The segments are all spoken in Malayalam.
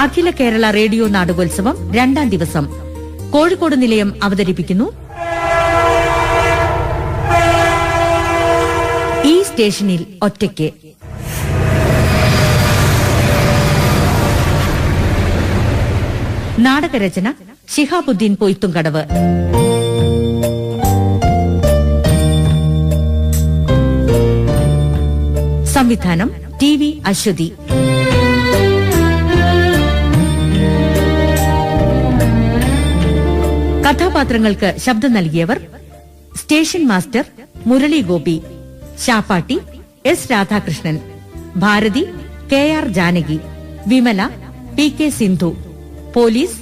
അഖില കേരള റേഡിയോ നാടകോത്സവം 2ാം ദിവസം കോഴിക്കോട് നിലയം അവതരിപ്പിക്കുന്നു ഈ സ്റ്റേഷനിൽ ഒറ്റയ്ക്ക്. നാടകരചന ശിഹാബുദ്ദീൻ പൊയ്ത്തുംകടവ്. സംവിധാനം TV അശ്വതി. കഥാപാത്രങ്ങൾക്ക് ശബ്ദം നൽകിയവർ: സ്റ്റേഷൻ മാസ്റ്റർ മുരളി ഗോപി, ശാപ്പാട്ടി S Radhakrishnan, Bharathi KR Janaki, Vimala PK Sindhu, police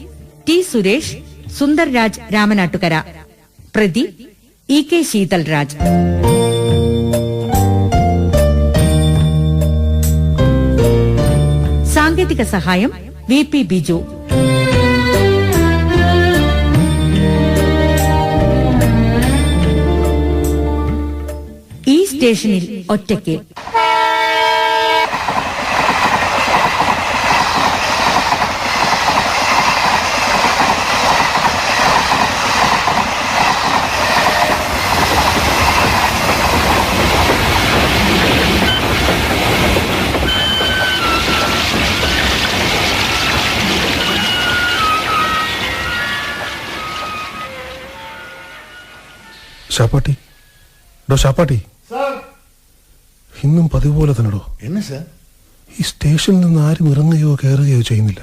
T Suresh, Sundarraj Ramanattukara, പ്രതി EK ശീതൽരാജ്. സാങ്കേതിക സഹായം VP ബിജു. ഈ സ്റ്റേഷനിൽ ഒറ്റയ്ക്ക്. ഷാപ്പാട്ടി, ഷാപ്പാട്ടി, ഇന്നും പതിവ് പോലെ തന്നെടോ. என்ன சார்? ഈ സ്റ്റേഷനിൽ നിന്ന് ആരും ഇറങ്ങുകയോ കയറുകയോ ചെയ്യുന്നില്ല.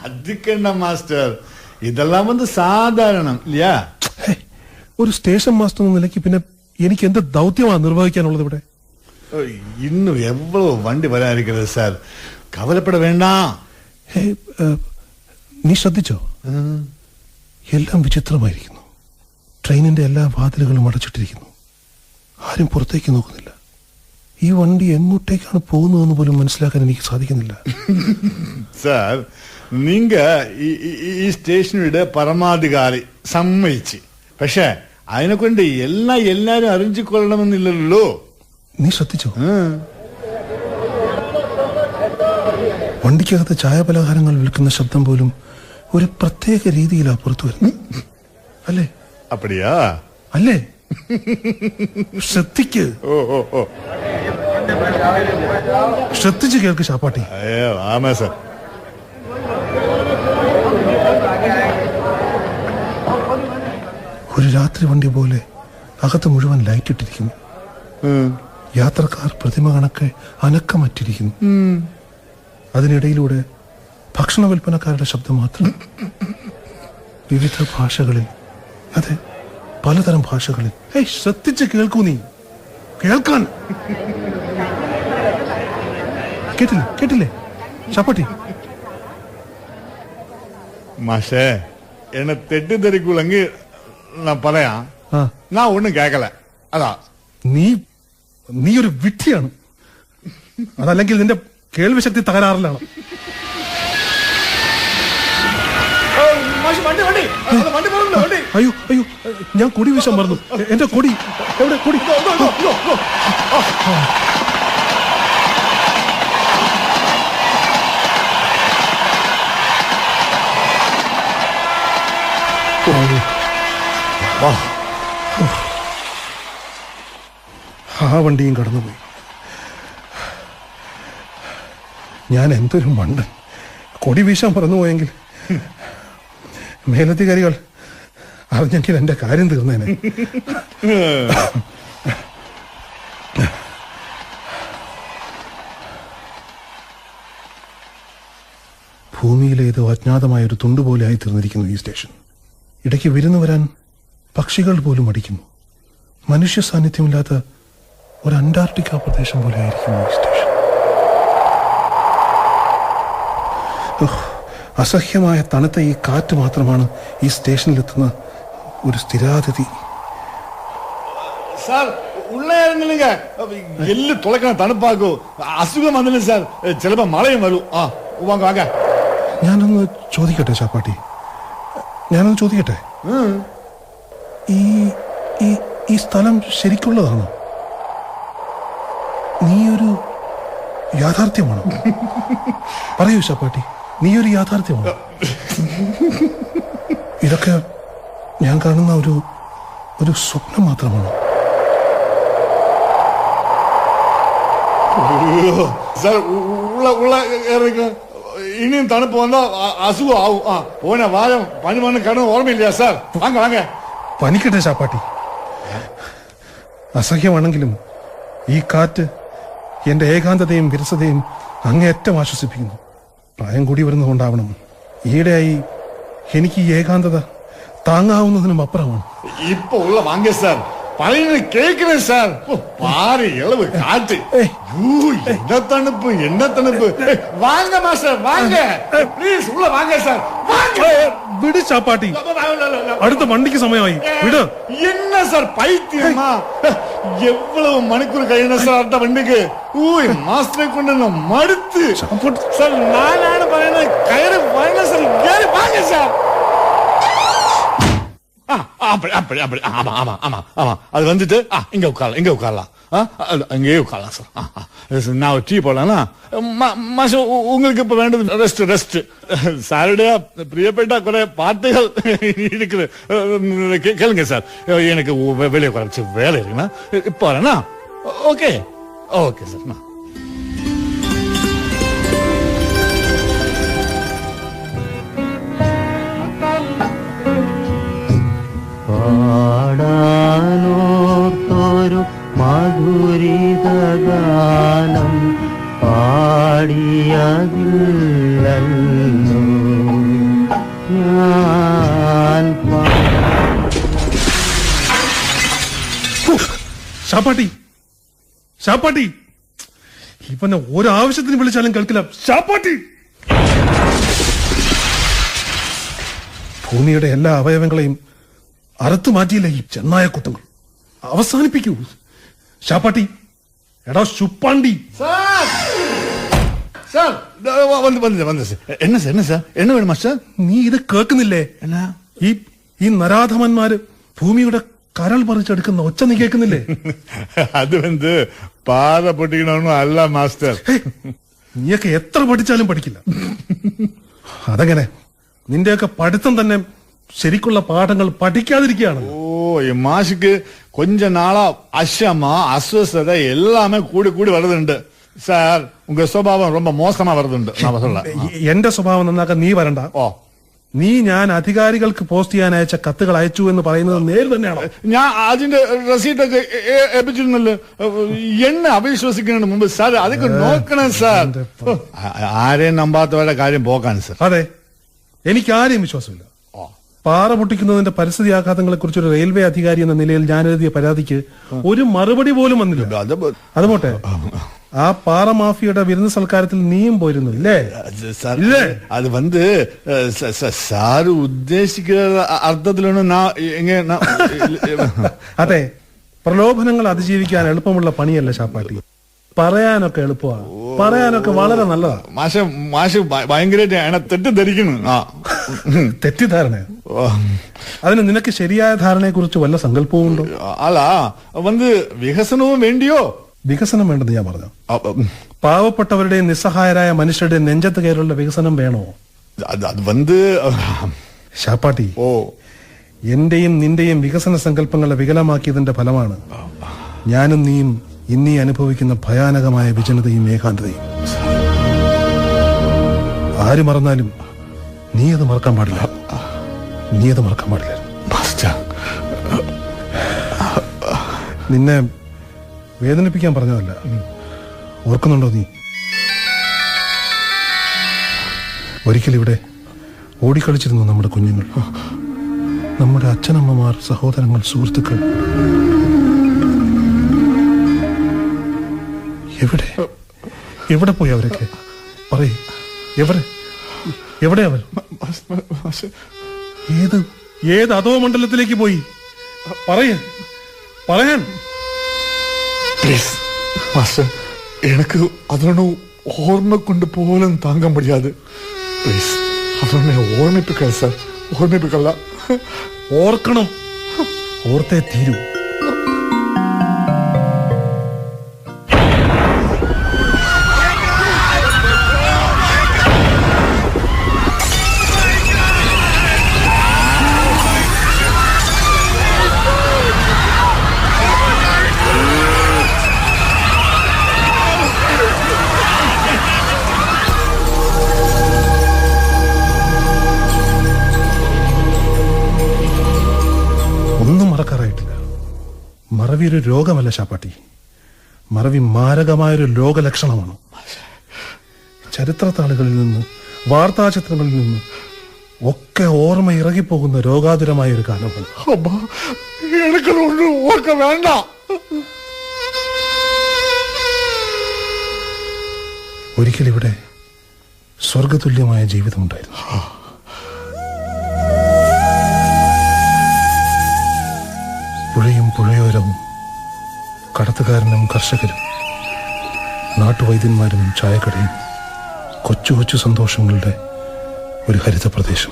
அதுக்கென்ன மாஸ்டர், இதெல்லாம் வந்து சாதாரணம் இல்லையா? ഒരു സ്റ്റേഷൻ മാസ്റ്റർ എന്ന നിലയ്ക്ക് പിന്നെ എനിക്ക് എന്ത് ദൗത്യമാണ് നിർവഹിക്കാനുള്ളത് ഇവിടെ? இன்னும் எவ்வளவு வண்டி வர இருக்கிறது சார், கவலைப்பட வேண்டாம். നീ ശ്രദ്ധിച്ചോ? എല്ലാം വിചിത്രമായിരിക്കുന്നു. ട്രെയിനിന്റെ എല്ലാ വാതിലുകളും അടച്ചിട്ടിരിക്കുന്നു. ആരും പുറത്തേക്ക് നോക്കുന്നില്ല. ഈ വണ്ടി എങ്ങോട്ടേക്കാണ് പോകുന്നതെന്ന് പോലും മനസ്സിലാക്കാൻ എനിക്ക് സാധിക്കുന്നില്ല. സാർ, നിങ്ങ ഈ സ്റ്റേഷനുടെ പരമാധികാരി സമ്മതിച്ച്, പക്ഷെ അതിനെ കൊണ്ട് എല്ലാരും അറിഞ്ഞുകൊള്ളണമെന്നില്ലല്ലോ. നീ ശ്രദ്ധിച്ചോ? വണ്ടിക്കകത്ത് ചായപലഹാരങ്ങൾ വിൽക്കുന്ന ശബ്ദം പോലും ഒരു പ്രത്യേക രീതിയിലാണ് പുറത്തു വരുന്നത്. അല്ലേ? അപ്പടിയാ? അല്ലേ? ശ്രദ്ധിക്ക്. ശ്രദ്ധിച്ച് കേൾക്ക് ഷാപ്പാട്ടി. ആമാ സാർ. ഒരു രാത്രി വണ്ടി പോലെ അകത്ത് മുഴുവൻ ലൈറ്റ് ഇട്ടിരിക്കുന്നു. യാത്രക്കാർ പ്രതിമ കണക്കെ അനക്കമറ്റിരിക്കുന്നു. അതിനിടയിലൂടെ ഭക്ഷണ വിൽപ്പനക്കാരുടെ ശബ്ദം മാത്രം. വിവിധ ഭാഷകളിൽ, അതെ, പലതരം ഭാഷകളിൽ. ശ്രദ്ധിച്ച് കേൾക്കൂ. നീ കേൾക്കാൻ കേട്ടില്ലേ ഷാപ്പാട്ടി? മാഷേ, എന്നെ തെറ്റിദ്ധരിക്കൂലെങ്കിൽ ഞാൻ പറയാം, ഞാൻ ഒന്നും കേക്കല. അതാ, നീ ഒരു വിഡ്ഢിയാണ്. അതല്ലെങ്കിൽ നിന്റെ കേൾവി ശക്തി തകരാറിലാണ്. അയ്യോ, ഞാൻ കൊടി വീശാൻ മറന്നു. എന്റെ കൊടി എവിടെ? കൊടി ആ വണ്ടിയും കടന്നുപോയി. ഞാൻ എന്തൊരു മണ്ടൻ. കൊടി വീശാൻ പറന്നുപോയെങ്കിൽ മേലധികാരികൾ അറിഞ്ഞെങ്കിൽ എന്റെ കാര്യം തീർന്നേനെ. ഭൂമിയിലെ ഏതോ അജ്ഞാതമായ ഒരു തുണ്ടുപോലെ ആയി തീർന്നിരിക്കുന്നു ഈ സ്റ്റേഷൻ. ഇടയ്ക്ക് വിരുന്നു വരാൻ പക്ഷികൾ പോലും അടിക്കുന്നു. മനുഷ്യ സാന്നിധ്യമില്ലാത്ത ഒരു അന്റാർട്ടിക്ക പ്രദേശം പോലെ ആയിരിക്കുന്നു ഈ സ്റ്റേഷൻ. അസഹ്യമായ തണുത്ത ഈ കാറ്റ് മാത്രമാണ് ഈ സ്റ്റേഷനിലെത്തുന്ന ഒരു സ്ഥിരാതിഥി. സാർ, ഉള്ളേ ഇറങ്ങില്ല, എല്ല് തുളക്കണ തണുപ്പാക്കൂ. അസുഖം വന്നില്ല സാർ, ചിലപ്പോ മഴയും വരൂ. വാങ്ങ. ഞാനൊന്ന് ചോദിക്കട്ടെ ഷാപ്പാട്ടി, ഞാനൊന്ന് ചോദിക്കട്ടെ. ഈ സ്ഥലം ശരിക്കുള്ളതാണോ? നീ ഒരു യാഥാർത്ഥ്യമാണോ? പറയൂ ഷാപ്പാട്ടി. നീ ഒരു യാഥാർത്ഥ്യമാണ്. ഇതൊക്കെ ഞാൻ കാണുന്ന ഒരു സ്വപ്നം മാത്രമാണ്. സാർ ഉള്ള ഇനിയും തണുപ്പ് വന്നാ അസുഖം ആവും. പോന വാരം പനി വന്ന് കിടന്ന് ഓർമ്മയില്ല സാർ. വാങ്ങ പനിക്കട്ടെ ചാപ്പാട്ടി. അസഹ്യമാണെങ്കിലും ഈ കാറ്റ് എന്റെ ഏകാന്തതയും വിരസതയും അങ്ങേയറ്റം ആശ്വസിപ്പിക്കുന്നു. പ്രായം കൂടി വരുന്നതുകൊണ്ടാവണം ഈയിടെയായി എനിക്ക് ഈ ഏകാന്തത താങ്ങാവുന്നതിനും അപ്പുറമാണ്. ഇപ്പൊ ഉള്ള വാങ്ങ സാർ, പറയുന്നത് കേൾக்கிறேன் சார். பாரு எளவு காற்று. என்ன தணுப்பு. வாங்க மாஸ்டர் வாங்க, ப்ளீஸ் உள்ள வாங்க சார். വിട് ചാപ്പാട്ടി, അടുത്ത വണ്ടിക്ക് സമയമായി. വിട്. என்ன சார் பைத்தியமா? எவ்வளவு மணிக்கூர் കഴിയണം சார் അടുത്ത വണ്ടിക്ക്? മാസ്റ്ററെ കൊണ്ട് മടുത്ത് സാർ. ഞാനാണ് പറയുന്നത് കയറി വാങ്ങ സാർ, കയറി വാങ്ങ സാർ. அது வந்துட்டு இங்க உட்காரலாம். அங்கேயே உட்காரலாம் சார். நான் டீ போடலாம்னா உங்களுக்கு இப்ப வேண்டது ரெஸ்ட். சாருடைய பிரியப்பட்ட குறை வார்த்தைகள் இருக்குது, கேளுங்க சார். எனக்கு வெளியே குறைச்சு வேலை இருக்குண்ணா, இப்போ வரேண்ணா. Okay sir. പാടാനോർത്തൊരു മധുരിതഗാനം പാടിയതില്ലല്ലോ ഞാൻ. ഷാപ്പാട്ടി ഇവനെ ഒരാവശ്യത്തിന് വിളിച്ചാലും കേൾക്കില്ല. ഷാപ്പാട്ടി, ഭൂമിയുടെ എല്ലാ അവയവങ്ങളെയും അറുത്തു മാറ്റിയില്ല ഈ ചെന്നായ കുത്തങ്ങൾ. അവസാനിപ്പിക്കൂ ഷാപ്പാട്ടി. എടാ ശുപ്പാണ്ടി. என்ன வேணும் மாஸ்டர்? നീ ഇത് കേൾക്കുന്നില്ലേ? ഈ നരാധമന്മാര് ഭൂമിയുടെ കരൾ പറിച്ചെടുക്കുന്ന ഒച്ച നീ കേൾക്കുന്നില്ലേ? അത് പാത പൊട്ടിക്കണമെന്നും അല്ല മാസ്റ്റർ. നീയൊക്കെ എത്ര പഠിച്ചാലും പഠിക്കില്ല. അതെങ്ങനെ? നിന്റെയൊക്കെ പഠിത്തം തന്നെ ശരിക്കുള്ള പാഠങ്ങൾ പഠിക്കാതിരിക്കുകയാണ്. ഈ മാഷിക്ക് கொஞ்ச நாளா அஷமா அஸ்வஸ்ததை எல்லாமே கூடி வருதுണ്ട് സാർ. ഉങ്ക സ്വഭാവം ரொம்ப മോശമാ വരുന്നുണ്ട്. എന്റെ സ്വഭാവം നന്നാക്കാൻ നീ വരണ്ട. നീ ഞാൻ അധികാരികൾക്ക് പോസ്റ്റ് ചെയ്യാൻ അയച്ച കത്തുകൾ അയച്ചു എന്ന് പറയുന്നത് നേര് തന്നെയാണോ? ഞാൻ അതിന്റെ റെസീറ്റൊക്കെ ഏൽപ്പിച്ചിരുന്നല്ലോ. എന്നെ അവിശ്വസിക്കുന്നതിന് മുമ്പ് സാർ അതൊക്കെ നോക്കണം സാർ. ആരെയും നമ്പാത്തവരുടെ കാര്യം പോക്കാണ് സാർ. അതെ, എനിക്ക് ആരെയും വിശ്വാസമില്ല. പാറ പൊട്ടിക്കുന്നതിന്റെ പരിസ്ഥിതി ആഘാതങ്ങളെ കുറിച്ച് ഒരു റെയിൽവേ അധികാരി എന്ന നിലയിൽ ഞാൻ എഴുതിയ പരാതിക്ക് ഒരു മറുപടി പോലും വന്നില്ല. അത് പോട്ടെ, ആ പാറ മാഫിയുടെ വിരുന്ന് സൽക്കാരത്തിൽ നീയും പോയിരുന്നു ഇല്ലേ? അത് സാറ് ഉദ്ദേശിക്കുന്ന അർത്ഥത്തിലാണ്. അതെ, പ്രലോഭനങ്ങൾ അതിജീവിക്കാൻ എളുപ്പമുള്ള പണിയല്ല ഷാപ്പാട്ടി. പറയാനൊക്കെ എളുപ്പമാണ്, പറയാനൊക്കെ വളരെ നല്ലതാണ്. മാഷ് ഭയങ്കരമായിട്ട് തെറ്റിദ്ധരിക്കുന്നു. തെറ്റിദ്ധാരണ? അതിന് നിനക്ക് ശരിയായ ധാരണയെ കുറിച്ച് വല്ല സങ്കല്പവും ഉണ്ടോ? അല്ല, വികസനവും വേണ്ടിയോ? വികസനം വേണ്ടെന്ന് ഞാൻ പറഞ്ഞു. പാവപ്പെട്ടവരുടെയും നിസ്സഹായരായ മനുഷ്യരുടെയും നെഞ്ചത്ത് കയറുള്ള വികസനം വേണോ? ഷാപ്പാട്ടി, എന്റെയും നിന്റെയും വികസന സങ്കല്പങ്ങളെ വികലമാക്കിയതിന്റെ ഫലമാണ് ഞാനും നീയും ഇന്നീ അനുഭവിക്കുന്ന ഭയാനകമായ വിജനതയും ഏകാന്തതയും. ആര് മറന്നാലും നീ അത് മറക്കാൻ പാടില്ല. നിന്നെ വേദനിപ്പിക്കാൻ പറഞ്ഞതല്ല. ഓർക്കുന്നുണ്ടോ നീ? ഒരിക്കലിവിടെ ഓടിക്കളിച്ചിരുന്നു നമ്മുടെ കുഞ്ഞുങ്ങൾ, നമ്മുടെ അച്ഛനമ്മമാർ, സഹോദരങ്ങൾ, സുഹൃത്തുക്കൾ. എവിടെ പോയി അവരൊക്കെ? പറയേ, എവിടെ അവർ? ഏത് അധോ മണ്ഡലത്തിലേക്ക് പോയി? പറയാൻ പ്ലീസ് മാസ്റ്റർ, എനിക്ക് അതിനോട് ഓർമ്മ കൊണ്ട് പോലും താങ്കാൻ പറ്റാതെ. പ്ലീസ് അതിനെ ഓർമ്മിപ്പിക്കല്ല സാർ, ഓർമ്മിപ്പിക്കല്ല. ഓർക്കണം, ഓർത്തേ തീരൂ. മറവി ഒരു രോഗമല്ല ശാപ്പാട്ടി. മറവി മാരകമായൊരു രോഗലക്ഷണമാണ്. ചരിത്രത്താളുകളിൽ നിന്ന്, വാർത്താചിത്രങ്ങളിൽ നിന്ന് ഒക്കെ ഓർമ്മ ഇറങ്ങിപ്പോകുന്ന രോഗാതുരമായ ഒരു കാലമാണ്. ഓർക്ക വേണ്ട. ഒരിക്കലിവിടെ സ്വർഗതുല്യമായ ജീവിതമുണ്ടായിരുന്നു. പുഴയും പുഴയോരവും, കടത്തുകാരനും കർഷകരും, നാട്ടുവൈദ്യന്മാരും ചായക്കടയും, കൊച്ചു കൊച്ചു സന്തോഷങ്ങളുടെ ഒരു ഹരിത പ്രദേശം.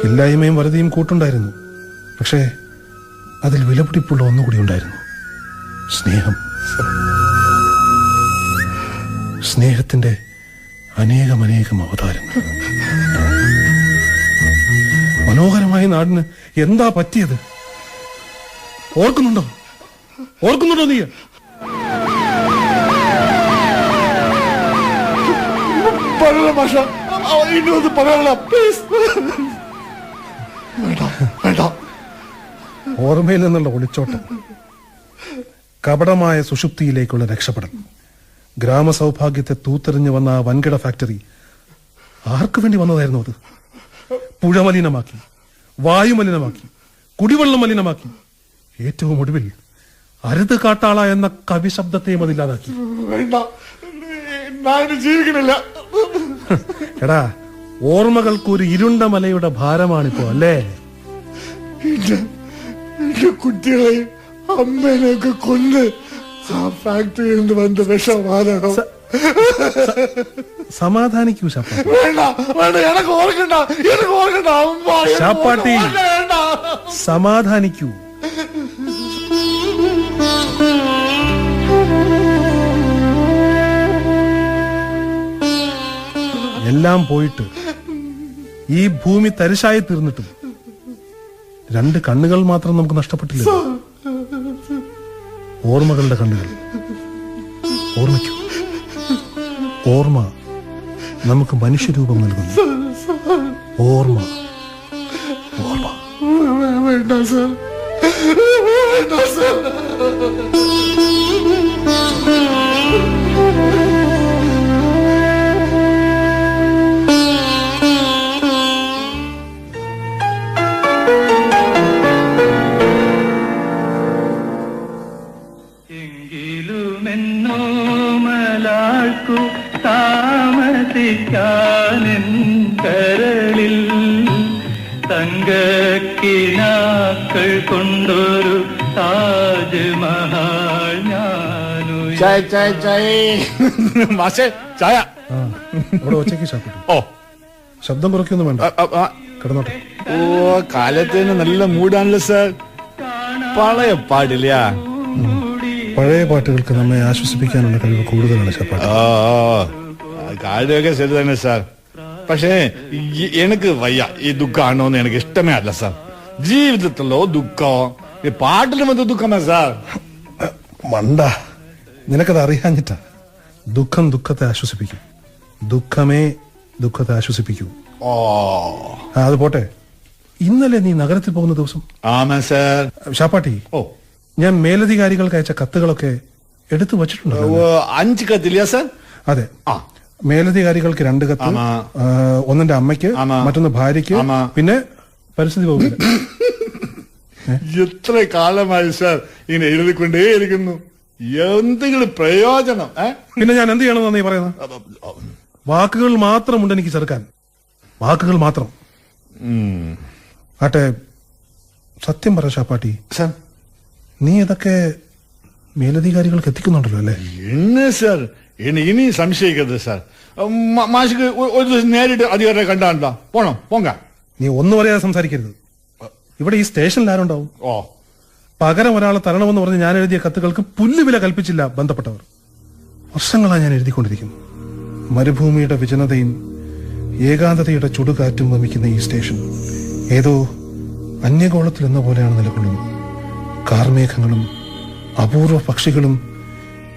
ഇല്ലായ്മയും വറുതിയും കൂട്ടുണ്ടായിരുന്നു. പക്ഷേ അതിൽ വിലപിടിപ്പുള്ള ഒന്നുകൂടി ഉണ്ടായിരുന്നു: സ്നേഹം. സ്നേഹത്തിന്റെ അനേകം അവതാരങ്ങൾ. മനോഹരമായ നാടിന് എന്താ പറ്റിയത്? ഓർക്കുന്നുണ്ടോ നീ? ഓർമ്മയിൽ നിന്നുള്ള ഒളിച്ചോട്ടം, കപടമായ സുഷുപ്തിയിലേക്കുള്ള രക്ഷപ്പെടൽ, ഗ്രാമസൗഭാഗ്യത്തെ തൂത്തെറിഞ്ഞു വന്ന ആ വൻകിട ഫാക്ടറി ആർക്കു വേണ്ടി വന്നതായിരുന്നു? അത് പുഴ മലിനമാക്കി, വായു മലിനമാക്കി, കുടിവെള്ളം മലിനമാക്കി, ഏറ്റവും ഒടുവിൽ അരുത് കാട്ടാള എന്ന കവിശബ്ദത്തെയും അതില്ലാതാക്കി. ജീവിക്കണില്ല. എടാ, ഓർമ്മകൾക്കൊരു ഇരുണ്ട മലയുടെ ഭാരമാണിപ്പോ, അല്ലേ? കുട്ടികളെയും അമ്മേനെയൊക്കെ കൊന്ന് ആ ഫാക്ടറിയിൽ നിന്ന് വന്ന വിഷവാതകം. സമാധാനിക്കൂ ശാപ്പാട്ടി. എനിക്ക് ഓർക്കണ്ട. ശാപ്പാട്ടി, സമാധാനിക്കൂ. എല്ലാം പോയിട്ട്, ഈ ഭൂമി തരിശായി തീർന്നിട്ടും രണ്ട് കണ്ണുകൾ മാത്രം നമുക്ക് നഷ്ടപ്പെട്ടില്ല. ഓർമ്മകളുടെ കണ്ണുകൾ. ഓർമ്മിക്കൂ. ഓർമ്മ നമുക്ക് മനുഷ്യരൂപം നൽകുന്നു. ഓർമ്മ. വേണ്ട സർ. താമസിക്കാനെൻ കരളിൽ തങ്കക്കിനാക്കൾ കൊണ്ടൊരു താജ്മഹൽ ഞാനു. ചായ അവിടെ ഒച്ചയ്ക്ക് ശാപ്പാട്ടി. ഓ, ശബ്ദം കുറയ്ക്കൊന്നും വേണ്ട, കിടന്നോട്ടെ. ഓ, കാലത്തിന് നല്ല മൂടാണല്ലോ സാർ. പഴയ പാടില്ല. പഴയ പാട്ടുകൾക്ക് നമ്മെ ആശ്വസിപ്പിക്കാനുള്ള കഴിവ് കൂടുതലാണ് ശാപ്പാട്ടി. കാര്യമൊക്കെ ശരി തന്നെ സാർ. പക്ഷേ എനിക്ക് വയ്യ. ഈ ദുഃഖമാണോന്ന് എനിക്ക് ഇഷ്ടമേ അല്ല സാർ. ജീവിതത്തിലോ ദുഃഖം, ഈ പാട്ടിലും എന്ത് ദുഃഖമാ സാർ? മണ്ട, നിനക്കത് അറിയാഞ്ഞിട്ടാ. ദുഃഖം ദുഃഖത്തെ ആശ്വസിപ്പിക്കും, ദുഃഖമേ ദുഃഖത്തെ ആശ്വസിപ്പിക്കൂ. ഓ, അത് പോട്ടെ. ഇന്നലെ നീ നഗരത്തിൽ പോകുന്ന ദിവസം? ആമാ സാർ. ശാപ്പാട്ടി, ഓ, ഞാൻ മേലധികാരികൾക്ക് അയച്ച കത്തുകളൊക്കെ എടുത്തു വച്ചിട്ടുണ്ടോ? 5 കത്തില്ല സാർ? അതെ. മേലധികാരികൾക്ക് 2 കത്ത്. ഒന്നെന്റെ അമ്മയ്ക്ക്, മറ്റൊന്ന് ഭാര്യയ്ക്ക്, പിന്നെ പരിസ്ഥിതി വകുപ്പിന്. എത്ര കാലമായി സാർ ഇങ്ങനെ എഴുതിക്കൊണ്ടേയിരിക്കുന്നു. എന്തെങ്കിലും പ്രയോജനം? പിന്നെ ഞാൻ എന്ത് ചെയ്യണമെന്നാണ് നീ പറയുന്നത്? വാക്കുകൾ മാത്രമുണ്ട് എനിക്ക് ചെറുക്കാൻ, വാക്കുകൾ മാത്രം. ആട്ടെ, സത്യം പറ ശാപ്പാട്ടി, നീ ഇതൊക്കെ മേലധികാരികൾക്ക് എത്തിക്കുന്നുണ്ടല്ലോ അല്ലേ? എന്നെ സാർ ഇനി സംശയിക്കരുത് സാർ. മാഷിക്ക് ഒരു ദിവസം നേരിട്ട് അധികാരിയെ കണ്ടാണ്ടാ പോണം. പോങ്ക. നീ ഒന്നും പറയാതെ സംസാരിക്കരുത്. ഇവിടെ ഈ സ്റ്റേഷനിൽ ആരുണ്ടാവും? ഓ, പകരം ഒരാളെ തരണമെന്ന് പറഞ്ഞ് ഞാൻ എഴുതിയ കത്തുകൾക്ക് പുല്ലുവില കൽപ്പിച്ചില്ല ബന്ധപ്പെട്ടവർ. വർഷങ്ങളായി ഞാൻ എഴുതിക്കൊണ്ടിരിക്കുന്നു. മരുഭൂമിയുടെ വിജനതയും ഏകാന്തതയുടെ ചുടുകാറ്റും വമിക്കുന്ന ഈ സ്റ്റേഷൻ ഏതോ അന്യഗോളത്തിൽ എന്ന പോലെയാണ് നിലകൊള്ളുന്നത്. കാർമേഘങ്ങളും അപൂർവ പക്ഷികളും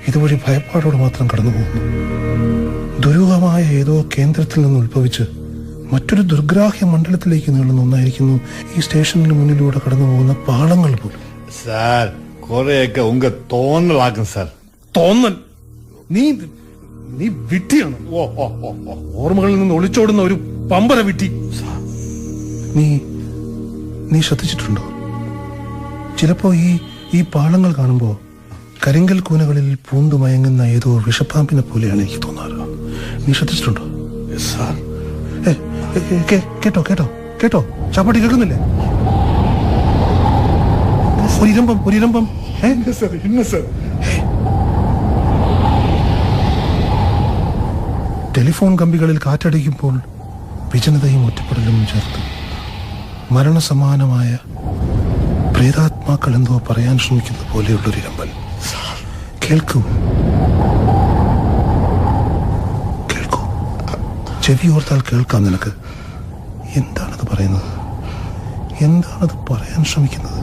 ഇതുവഴി ഭയപ്പാടോട് മാത്രം കടന്നുപോകുന്നു. ദുരൂഹമായ ഏതോ കേന്ദ്രത്തിൽ നിന്ന് ഉത്ഭവിച്ച് മറ്റൊരു ദുർഗ്രാഹ്യ മണ്ഡലത്തിലേക്ക് നീളുന്ന ഒന്നായിരിക്കുന്നു ഈ സ്റ്റേഷനിന് മുന്നിലൂടെ കടന്നു പോകുന്ന പാളങ്ങൾ പോലും. സാർ കുറെയൊക്കെ ഉങ്ക തോന്നലാക്കും സാർ. തോന്നൽ? നീ നീ വിട്ടിയാണ്. ഓർമ്മകളിൽ നിന്ന് ഒളിച്ചോടുന്ന ഒരു പമ്പര വിട്ടി. നീ നീ ശ്രദ്ധിച്ചിട്ടുണ്ടോ? ചിലപ്പോ ഈ പാളങ്ങൾ കാണുമ്പോ കരിങ്കൽ കൂനകളിൽ പൂണ്ടു മയങ്ങുന്ന ഏതോ വിഷപ്പാമ്പിനെ പോലെയാണ് എനിക്ക് തോന്നാറ്. നീ ശ്രദ്ധിച്ചിട്ടുണ്ടോ? സാർ കേട്ടോ കേട്ടോ കേട്ടോ, ചാപ്പാട്ടി കേൾക്കുന്നില്ലേ? ഒരിരമ്പം. ടെലിഫോൺ കമ്പികളിൽ കാറ്റടിക്കുമ്പോൾ വിജനതയും ഒറ്റപ്പെടലും ചേർത്ത് മരണസമാനമായ പ്രേതാത്മാക്കൾ എന്തോ പറയാൻ ശ്രമിക്കുന്ന പോലെയുള്ളൊരു ഇരമ്പൽ. കേൾക്കൂ, ചെവി ഓർത്താൽ കേൾക്കാം നിനക്ക്. എന്താണത് പറയുന്നത്? എന്താണത് പറയാൻ ശ്രമിക്കുന്നത്?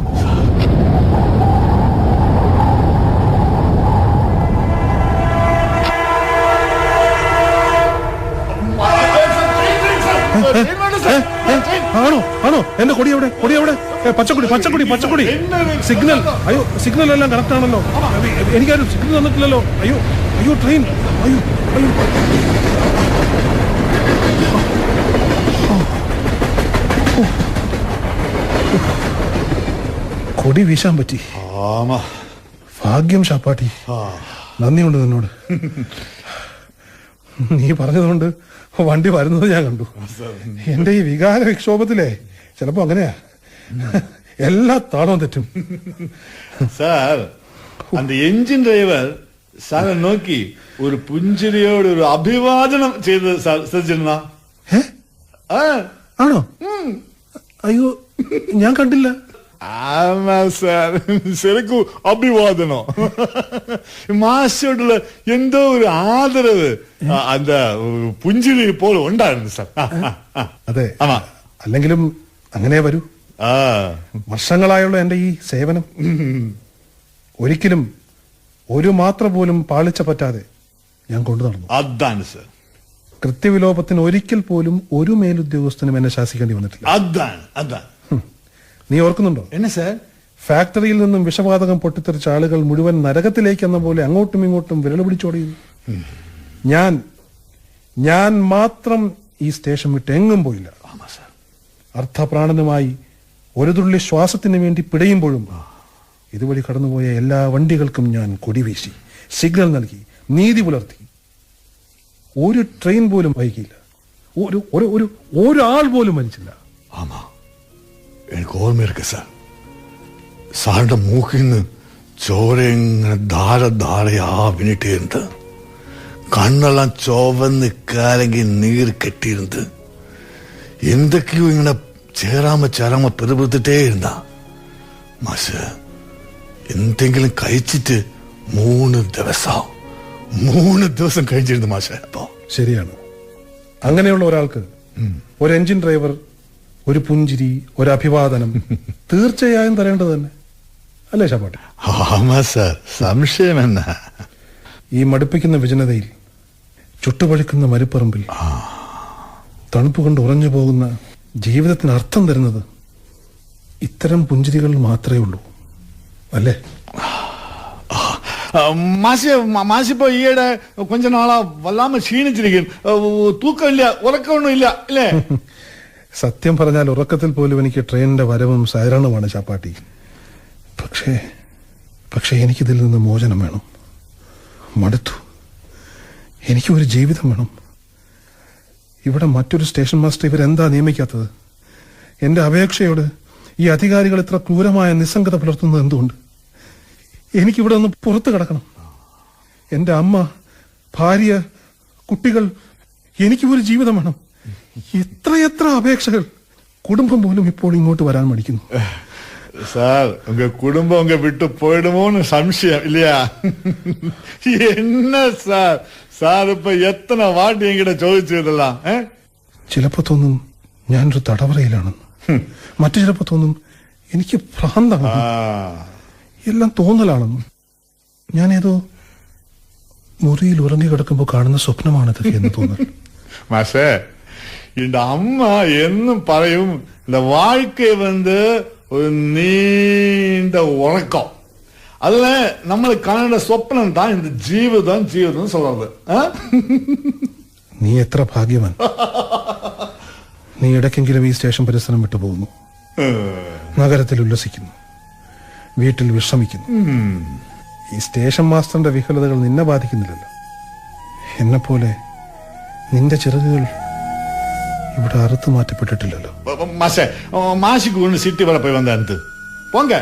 ആണോ? എന്റെ കൊടി എവിടെ? പച്ചക്കൊടി. സിഗ്നൽ. അയ്യോ, സിഗ്നൽ എല്ലാം കറക്റ്റ് ആണല്ലോ. എനിക്കാരും സിഗ്നൽ തന്നിട്ടില്ലല്ലോ. അയ്യോ ട്രെയിൻ. അയ്യോ. കൊടി വീശാൻ പറ്റി. ഭാഗ്യം ഷാപ്പാട്ടി. നന്ദിയുണ്ട് നിന്നോട്. നീ പറഞ്ഞതുകൊണ്ട് വണ്ടി വരുന്നത് ഞാൻ കണ്ടു. എന്റെ ഈ വികാര വിക്ഷോഭത്തിലെ ചിലപ്പോ അങ്ങനെയാ, എല്ലാ താളവും തെറ്റും. സാർ, அந்த എഞ്ചിൻ ഡ്രൈവർ സാറെ നോക്കി ഒരു പുഞ്ചിരിയോട് ഒരു അഭിവാദനം ചെയ്ത് ശ്രദ്ധിച്ചിരുന്ന? ആണോ? അയ്യോ, ഞാൻ കണ്ടില്ല. ആമാ സാർ, ശരിക്കും അഭിവാദനോ. മാഷോടുള്ള എന്തോ ഒരു ആദരവ് அந்த പുഞ്ചിരി പോലെ ഉണ്ടായിരുന്നു സാർ. അതെ, അല്ലെങ്കിലും അങ്ങനെ വരൂ. വർഷങ്ങളായുള്ള എന്റെ ഈ സേവനം ഒരിക്കലും ഒരു മാത്ര പോലും പാളിച്ച പറ്റാതെ ഞാൻ കൊണ്ടു നടന്നു. അതാണ് സാർ. കൃത്യവിലോപത്തിന് ഒരിക്കൽ പോലും ഒരു മേലുദ്യോഗസ്ഥനും എന്നെ ശാസിക്കേണ്ടി വന്നിട്ടില്ല. അതാണ്. നീ ഓർക്കുന്നുണ്ടോ? എന്നെ സാർ? ഫാക്ടറിയിൽ നിന്നും വിഷവാതകം പൊട്ടിത്തെറിച്ച ആളുകൾ മുഴുവൻ നരകത്തിലേക്ക് എന്ന പോലെ അങ്ങോട്ടും ഇങ്ങോട്ടും വിരൽ പിടിച്ചോടിയുന്നു. ഞാൻ മാത്രം ഈ സ്റ്റേഷൻ വിട്ട് എങ്ങും പോയില്ല. അർത്ഥപ്രാണനുമായി ഒരു തുള്ളി ശ്വാസത്തിന് വേണ്ടി പിടയുമ്പോഴും ഇതുവഴി കടന്നുപോയ എല്ലാ വണ്ടികൾക്കും ഞാൻ കൊടിവീശി, സിഗ്നൽ നൽകി, നീതി പുലർത്തി. ഒരു ട്രെയിൻ പോലും വൈകിയില്ല. ഒരാൾ പോലും മരിച്ചില്ല. എനിക്ക് ഓർമ്മയിருக்கு സാർ. സാറിന്റെ മൂക്കിൽ നിന്ന് ചോര ഇങ്ങനെ ധാരധാരയാ വീണിട്ടിരുന്നത്. കണ്ണെല്ലാം ചുവന്ന് കാലെങ്കിൽ നീര് കെട്ടിയിരുന്നത്. എന്തൊക്കെയോ ഇങ്ങനെ ചേരാമ പെരുപെടുത്തിട്ടേ ഇരുന്ന മാഷ്. എന്തെങ്കിലും കഴിച്ചിട്ട് 3 ദിവസം കഴിച്ചിരുന്നു മാഷ്. അപ്പോ ശരിയാണ്. അങ്ങനെയുള്ള ഒരാൾക്ക് ഒരു എഞ്ചിൻ ഡ്രൈവർ, ഒരു പുഞ്ചിരി, ഒരു അഭിവാദനം തീർച്ചയായും തരേണ്ടത് തന്നെ അല്ലേ ഷാപ്പാട്ടി? സാർ, സംശയം എന്നാ? ഈ മടുപ്പിക്കുന്ന വിജനതയിൽ, ചുട്ടുപഴുക്കുന്ന മരുപ്പറമ്പിൽ തണുപ്പ് കൊണ്ട് ഉറഞ്ഞു പോകുന്ന ജീവിതത്തിന് അർത്ഥം തരുന്നത് ഇത്തരം പുഞ്ചിരികൾ മാത്രമേ ഉള്ളൂ അല്ലേ? മാഷിപ്പോ ഈയിടെ കൊഞ്ച നാളാ വല്ലാമ ക്ഷീണിച്ചിരിക്കും. തൂക്കമില്ല, ഉറക്കമൊന്നും ഇല്ല അല്ലേ? സത്യം പറഞ്ഞാൽ ഉറക്കത്തിൽ പോലും എനിക്ക് ട്രെയിനിന്റെ വരവും സൈറണുമാണ് ചാപ്പാട്ടി. പക്ഷേ എനിക്കിതിൽ നിന്ന് മോചനം വേണം. മടുത്തു. എനിക്ക് ഒരു ജീവിതം വേണം. ഇവിടെ മറ്റൊരു സ്റ്റേഷൻ മാസ്റ്റർ ഇവരെന്താ നിയമിക്കാത്തത്? എന്റെ അപേക്ഷയോട് ഈ അധികാരികൾ ഇത്ര ക്രൂരമായ നിസ്സംഗത പുലർത്തുന്നത് എന്തുകൊണ്ട്? എനിക്കിവിടെ ഒന്ന് പുറത്തു കിടക്കണം. എന്റെ അമ്മ, ഭാര്യ, കുട്ടികൾ, എനിക്ക് ഒരു ജീവിതം വേണം. എത്രയെത്ര അപേക്ഷകൾ. കുടുംബം പോലും ഇപ്പോൾ ഇങ്ങോട്ട് വരാൻ മടിക്കുന്നു. സാർ, ഉങ്ക കുടുംബം ഉങ്ക വിട്ടു പോയിടുമോന്ന് സംശയം ഇല്ലയാ? എന്നാ സാർ ഇപ്പൊ എത്ര വാട്ടി എങ്കിടെ ചോദിച്ചതല്ല? ചിലപ്പോ തോന്നും ഞാനൊരു തടവറയിലാണെന്ന്. മറ്റു ചിലപ്പോ തോന്നും എനിക്ക് ഭ്രാന്താണ്. എല്ലാം തോന്നലാണെന്ന്. ഞാനേതോ മുറിയിൽ ഉറങ്ങി കിടക്കുമ്പോൾ കാണുന്ന സ്വപ്നമാണിതൊക്കെ എന്ന് തോന്നൽ. മാഷേ, இந்த அம்மா என்னும் பறையும் இந்த வாழ்க்கை ஒரு நீண்ட உறக்கம். அதுல நம்மளுக்கு കാണേണ്ട സ്വപ്നം தான் இந்த ജീവിതം சொல்றது. നീ എത്ര ഭാഗ്യവാൻ. നീ ഇടയ്ക്കെങ്കിലും ഈ സ്റ്റേഷൻ പരിസരം വിട്ടു പോകുന്നു, നഗരത്തിൽ ഉല്ലസിക്കുന്നു, വീട്ടിൽ വിശ്രമിക്കുന്നു. ഈ സ്റ്റേഷൻ മാസ്റ്ററിന്റെ വിഹലതകൾ നിന്നെ ബാധിക്കുന്നില്ലല്ലോ. എന്നെപ്പോലെ നിന്റെ ചിറകുകൾ ഇവിടെ അറുത്തു മാറ്റപ്പെട്ടിട്ടില്ലല്ലോ. മാഷിക്ക് കൊണ്ട് സിറ്റി വരെ പോയി വന്നത് പോങ്ക.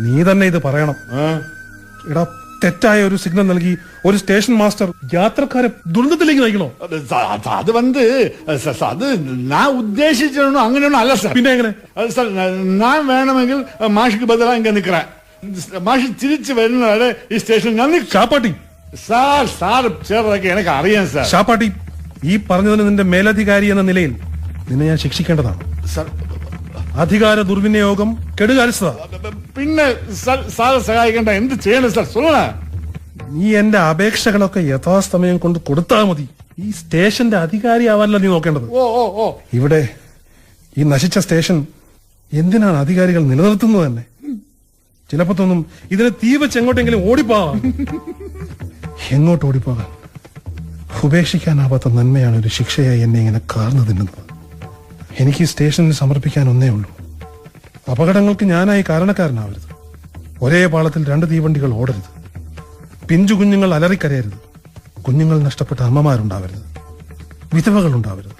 നീ തന്നെ ഇത് പറയണം. എടാ, തെറ്റായ ഒരു സിഗ്നൽ നൽകി ഒരു സ്റ്റേഷൻ മാസ്റ്റർ യാത്രക്കാരെ ദുരന്തത്തിലേക്ക് നയിക്കണോ? അത് അത് ഞാൻ ഉദ്ദേശിച്ചൊന്നും അങ്ങനെയൊന്നും അല്ല സാർ. പിന്നെ എങ്ങനെ? സാർ, ഞാൻ വേണമെങ്കിൽ മാഷിക്ക് ബദലാ ഇങ്ങനെ നിൽക്കറേ. മാഷി തിരിച്ചു വരുന്നവരെ ഈ സ്റ്റേഷൻ ഞാൻ ഷാപ്പാട്ടി. സാർ ചേർന്നതൊക്കെ എനിക്ക് അറിയാം സാർ. ഷാപ്പാട്ടി, ഈ പറഞ്ഞതിന് നിന്റെ മേലധികാരി എന്ന നിലയിൽ നിന്നെ ഞാൻ ശിക്ഷിക്കേണ്ടതാണ്. സാർ, അധികാര ദുർവിനിയോഗം, കെടുകാര്യസ്ഥത. പിന്നെ സാർ സഹായിക്കേണ്ട എന്ത് ചെയ്യണം സാർ? സൊല്ലണ. നീ എന്റെ അപേക്ഷകളൊക്കെ യഥാസമയം കൊണ്ട് കൊടുത്താൽ മതി. ഈ സ്റ്റേഷന്റെ അധികാരി ആവാനല്ല നീ നോക്കേണ്ടത്. ഇവിടെ ഈ നശിച്ച സ്റ്റേഷൻ എന്തിനാണ് അധികാരികൾ നിലനിർത്തുന്നത് തന്നെ? ചിലപ്പോ തോന്നും ഇതിനെ തീ വെച്ച് എങ്ങോട്ടെങ്കിലും ഓടിപ്പോകാം. എങ്ങോട്ട് ഓടിപ്പോകാൻ? ഉപേക്ഷിക്കാനാവാത്ത നന്മയാണ് ഒരു ശിക്ഷയായി എന്നെ ഇങ്ങനെ കാർന്നു തിന്നുന്നത്. എനിക്ക് ഈ സ്റ്റേഷനിൽ സമർപ്പിക്കാൻ ഒന്നേ ഉള്ളൂ. അപകടങ്ങൾക്ക് ഞാനായി കാരണക്കാരനാവരുത്. ഒരേ പാളത്തിൽ 2 തീവണ്ടികൾ ഓടരുത്. പിഞ്ചു കുഞ്ഞുങ്ങൾ അലറിക്കരയരുത്. കുഞ്ഞുങ്ങൾ നഷ്ടപ്പെട്ട അമ്മമാരുണ്ടാവരുത്. വിധവകൾ ഉണ്ടാവരുത്.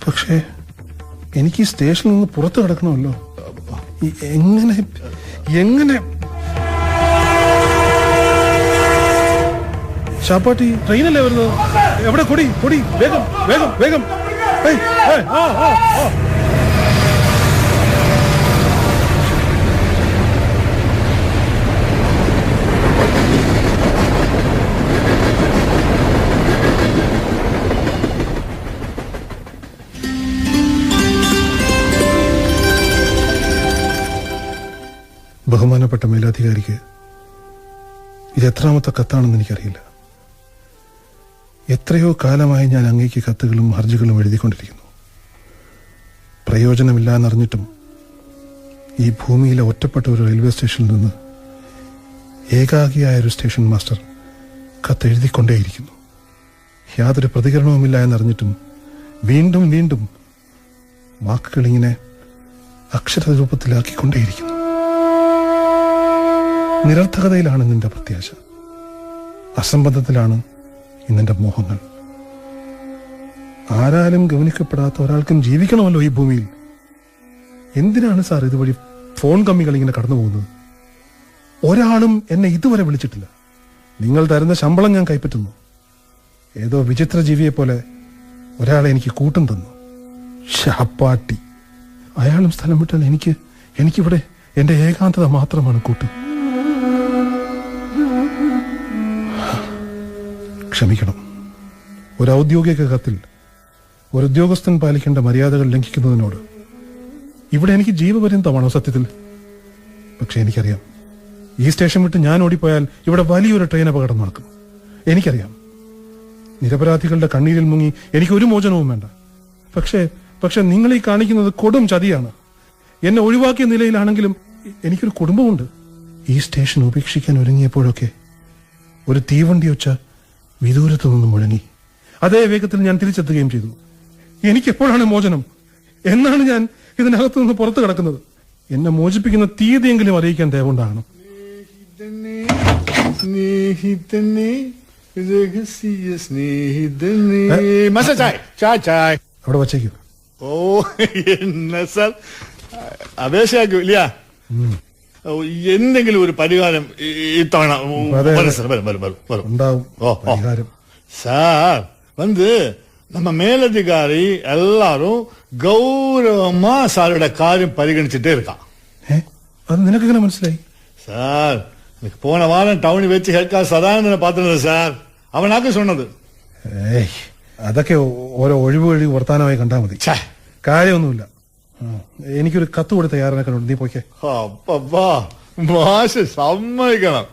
പക്ഷേ എനിക്ക് ഈ സ്റ്റേഷനിൽ നിന്ന് പുറത്തു കിടക്കണമല്ലോ. എങ്ങനെ ഷാപ്പാട്ടി, ട്രെയിനല്ലേ വരുന്നത്? എവിടെ? കൊടി കൊടി, വേഗം വേഗം വേഗം. ബഹുമാനപ്പെട്ട മേലധികാരിക്ക് ഇത് എത്രാമത്തെ കത്താണെന്ന് എനിക്കറിയില്ല. എത്രയോ കാലമായി ഞാൻ അങ്ങേക്ക് കത്തുകളും ഹർജികളും എഴുതിക്കൊണ്ടിരിക്കുന്നു. പ്രയോജനമില്ല എന്നറിഞ്ഞിട്ടും ഈ ഭൂമിയിലെ ഒറ്റപ്പെട്ട ഒരു റെയിൽവേ സ്റ്റേഷനിൽ നിന്ന് ഏകാഗിയായ ഒരു സ്റ്റേഷൻ മാസ്റ്റർ കത്തെഴുതിക്കൊണ്ടേയിരിക്കുന്നു. യാതൊരു പ്രതികരണവുമില്ല എന്നറിഞ്ഞിട്ടും വീണ്ടും വീണ്ടും വാക്കുകൾ ഇങ്ങനെ അക്ഷരരൂപത്തിലാക്കിക്കൊണ്ടേയിരിക്കുന്നു. നിരർത്ഥകതയിലാണ് നിന്റെ പ്രത്യാശ, അസംബന്ധത്തിലാണ് ഇന്നെന്റെ മോഹങ്ങൾ. ആരാലും ഗവനിക്കപ്പെടാത്ത ഒരാൾക്കും ജീവിക്കണമല്ലോ ഈ ഭൂമിയിൽ. എന്തിനാണ് സാർ ഇതുവഴി ഫോൺ കമ്മികൾ ഇങ്ങനെ കടന്നു പോകുന്നത്? ഒരാളും എന്നെ ഇതുവരെ വിളിച്ചിട്ടില്ല. നിങ്ങൾ തരുന്ന ശമ്പളം ഞാൻ കൈപ്പറ്റുന്നു. ഏതോ വിചിത്ര ജീവിയെ പോലെ ഒരാളെ എനിക്ക് കൂട്ടും തന്നു. ഷാപ്പാട്ടി. അയാളും സ്ഥലം വിട്ടാൽ എനിക്കിവിടെ എന്റെ ഏകാന്തത മാത്രമാണ് കൂട്ട്. ക്ഷമിക്കണം. ഒരു ഔദ്യോഗിക കത്തിൽ ഒരു ഉദ്യോഗസ്ഥൻ പാലിക്കേണ്ട മര്യാദകൾ ലംഘിക്കുന്നതിനോട് ഇവിടെ എനിക്ക് ജീവപര്യന്തമാണോ സത്യത്തിൽ? പക്ഷെ എനിക്കറിയാം, ഈ സ്റ്റേഷൻ വിട്ട് ഞാൻ ഓടിപ്പോയാൽ ഇവിടെ വലിയൊരു ട്രെയിൻ അപകടം നടക്കും. എനിക്കറിയാം. നിരപരാധികളുടെ കണ്ണീരിൽ മുങ്ങി എനിക്കൊരു മോചനവും വേണ്ട. പക്ഷെ നിങ്ങൾ ഈ കാണിക്കുന്നത് കൊടും ചതിയാണ്. എന്നെ ഒഴിവാക്കിയ നിലയിലാണെങ്കിലും എനിക്കൊരു കുടുംബമുണ്ട്. ഈ സ്റ്റേഷൻ ഉപേക്ഷിക്കാൻ ഒരുങ്ങിയപ്പോഴൊക്കെ ഒരു തീവണ്ടി ഒച്ച വിദൂരത്തു നിന്നും മുഴങ്ങി. അതേ വേഗത്തിൽ ഞാൻ തിരിച്ചെത്തുകയും ചെയ്തു. എനിക്കെപ്പോഴാണ് മോചനം? എന്നാണ് ഞാൻ ഇതിനകത്തു നിന്ന് പുറത്തു കിടക്കുന്നത്? എന്നെ മോചിപ്പിക്കുന്ന തീയതിയെങ്കിലും അറിയിക്കാൻ ദയവുണ്ടാകണം. അവിടെ വച്ചേക്കൂ. ഓ, എന്നാ സാർ അപേക്ഷയാക്കൂ ഇല്ല? എന്തെങ്കിലും ഒരു പരിഹാരം ഇത്തവണ ഉണ്ടാവും. സാർ நம்ம மேலதிகாரி எல்லாரும் கௌரவமா சாரோட காரியம் பரிகணிச்சுட்டே இருக்கான். அது നിനക്ക് എങ്ങനെ മനസ്സിലായി? சார், எனக்கு போன வாரம் டவுன் வச்சு ஹெல்கா சதானந்தனை பார்த்துருந்தது സാർ. അവനാക്ക് சொன்னது. അതൊക്കെ ഓരോ ഒഴിവ് വർത്താനമായി കണ്ടാൽ മതി. കാര്യമൊന്നുമില്ല. എനിക്കൊരു കത്ത് കൊടുത്ത തയ്യാറാക്കുന്നുണ്ട്. നീ പോയിക്കേ. അപ്പപ്പാ, മാഷ സമ്മതിക്കണം.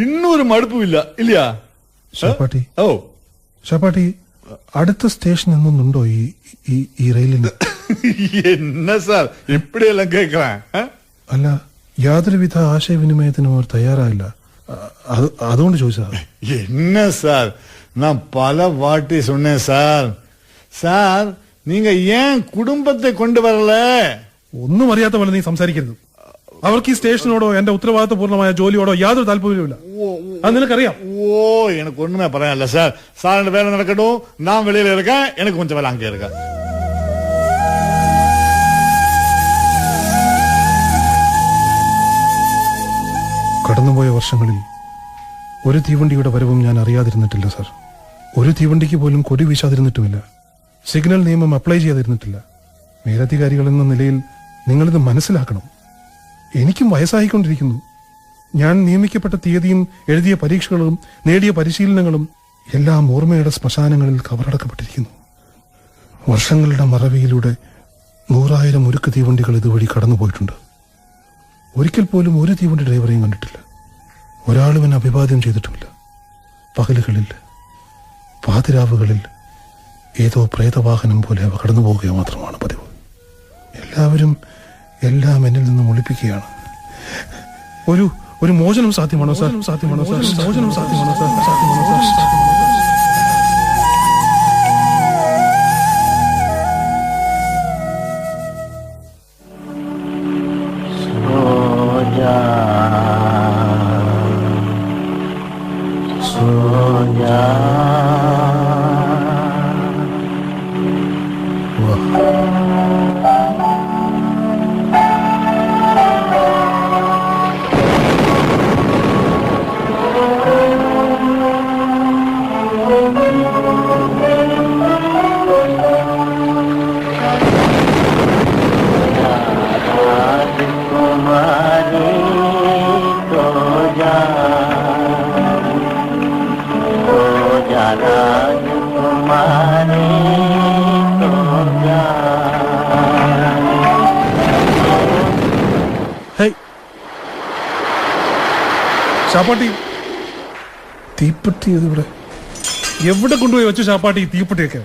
ഇന്നൊരു മടുപ്പുമില്ല ഇല്ലയാ? ഷാപ്പാട്ടി, ഓ ഷാപ്പാട്ടി, അടുത്ത സ്റ്റേഷൻ എന്നൊന്നുണ്ടോ ഈ റെയിലിന്? என்ன சார் இப்படி எல்லாம் கேட்கிறேன்? അല്ല, യാതൊരുവിധ ആശയവിനിമയത്തിനും അവർ തയ്യാറായില്ല. അതുകൊണ്ട് ചോദിച്ചാ. என்ன சார், நான் பல வாட்டி சொன்னேன் சார். சார், நீங்க ஏன் குடும்பத்தை கொண்டு வரல? ഒന്നും അറിയാത്ത പോലെ നീ സംസാരിക്കരുത്. അവർക്ക് ഈ സ്റ്റേഷനോടോ എന്റെ ഉത്തരവാദിത്തപൂർണമായ ജോലിയോടോ യാതൊരു താല്പര്യവുമില്ല. അത് നിനക്കറിയാം. ஓ, எனக்கு ஒண்ணுமே பரவாயில்ல சார். சார் வேலை நடக்கட்டும், நான் வெளியில இருக்கேன். எனக்கு கொஞ்சம் வேலை அங்கே இருக்கேன். കടന്നുപോയ വർഷങ്ങളിൽ ഒരു തീവണ്ടിയുടെ വരവും ഞാൻ അറിയാതിരുന്നിട്ടില്ല സാർ. ഒരു തീവണ്ടിക്ക് പോലും കൊടി വീശാതിരുന്നിട്ടുമില്ല. സിഗ്നൽ നിയമം അപ്ലൈ ചെയ്യാതിരുന്നിട്ടില്ല. മേലധികാരികൾ എന്ന നിലയിൽ നിങ്ങളിത് മനസ്സിലാക്കണം. എനിക്കും വയസ്സായിക്കൊണ്ടിരിക്കുന്നു. ഞാൻ നിയമിക്കപ്പെട്ട തീയതിയും എഴുതിയ പരീക്ഷകളും നേടിയ പരിശീലനങ്ങളും എല്ലാം ഓർമ്മയുടെ ശ്മശാനങ്ങളിൽ കവറടക്കപ്പെട്ടിരിക്കുന്നു. വർഷങ്ങളുടെ മറവിയിലൂടെ 100,000 ഉരുക്ക് തീവണ്ടികൾ ഇതുവഴി കടന്നുപോയിട്ടുണ്ട്. ഒരിക്കൽ പോലും ഒരു തീവണ്ടി ഡ്രൈവറെയും കണ്ടിട്ടില്ല. ഒരാളും എന്നെ അഭിവാദ്യം ചെയ്തിട്ടുമില്ല. പകലുകളിൽ, പാതിരാവുകളിൽ ഏതോ പ്രേതവാഹനം പോലെ അവ കടന്നു പോവുക മാത്രമാണ് പതിവ്. എല്ലാവരും എല്ലാം എന്നിൽ നിന്നും ഒളിപ്പിക്കുകയാണ്. ഒരു മോചനം സാധ്യമാണോ സാർ? സാധ്യമാണോ സാർ? മോചനം സാധ്യമാണോ സാർ? സാധ്യമാണോ സാർ? ചാപ്പാട്ടി, തീപ്പെട്ടി ഇതിവിടെ എവിടെ കൊണ്ടുപോയി വെച്ചു? ചാപ്പാട്ടി, തീപ്പെട്ടിയൊക്കെ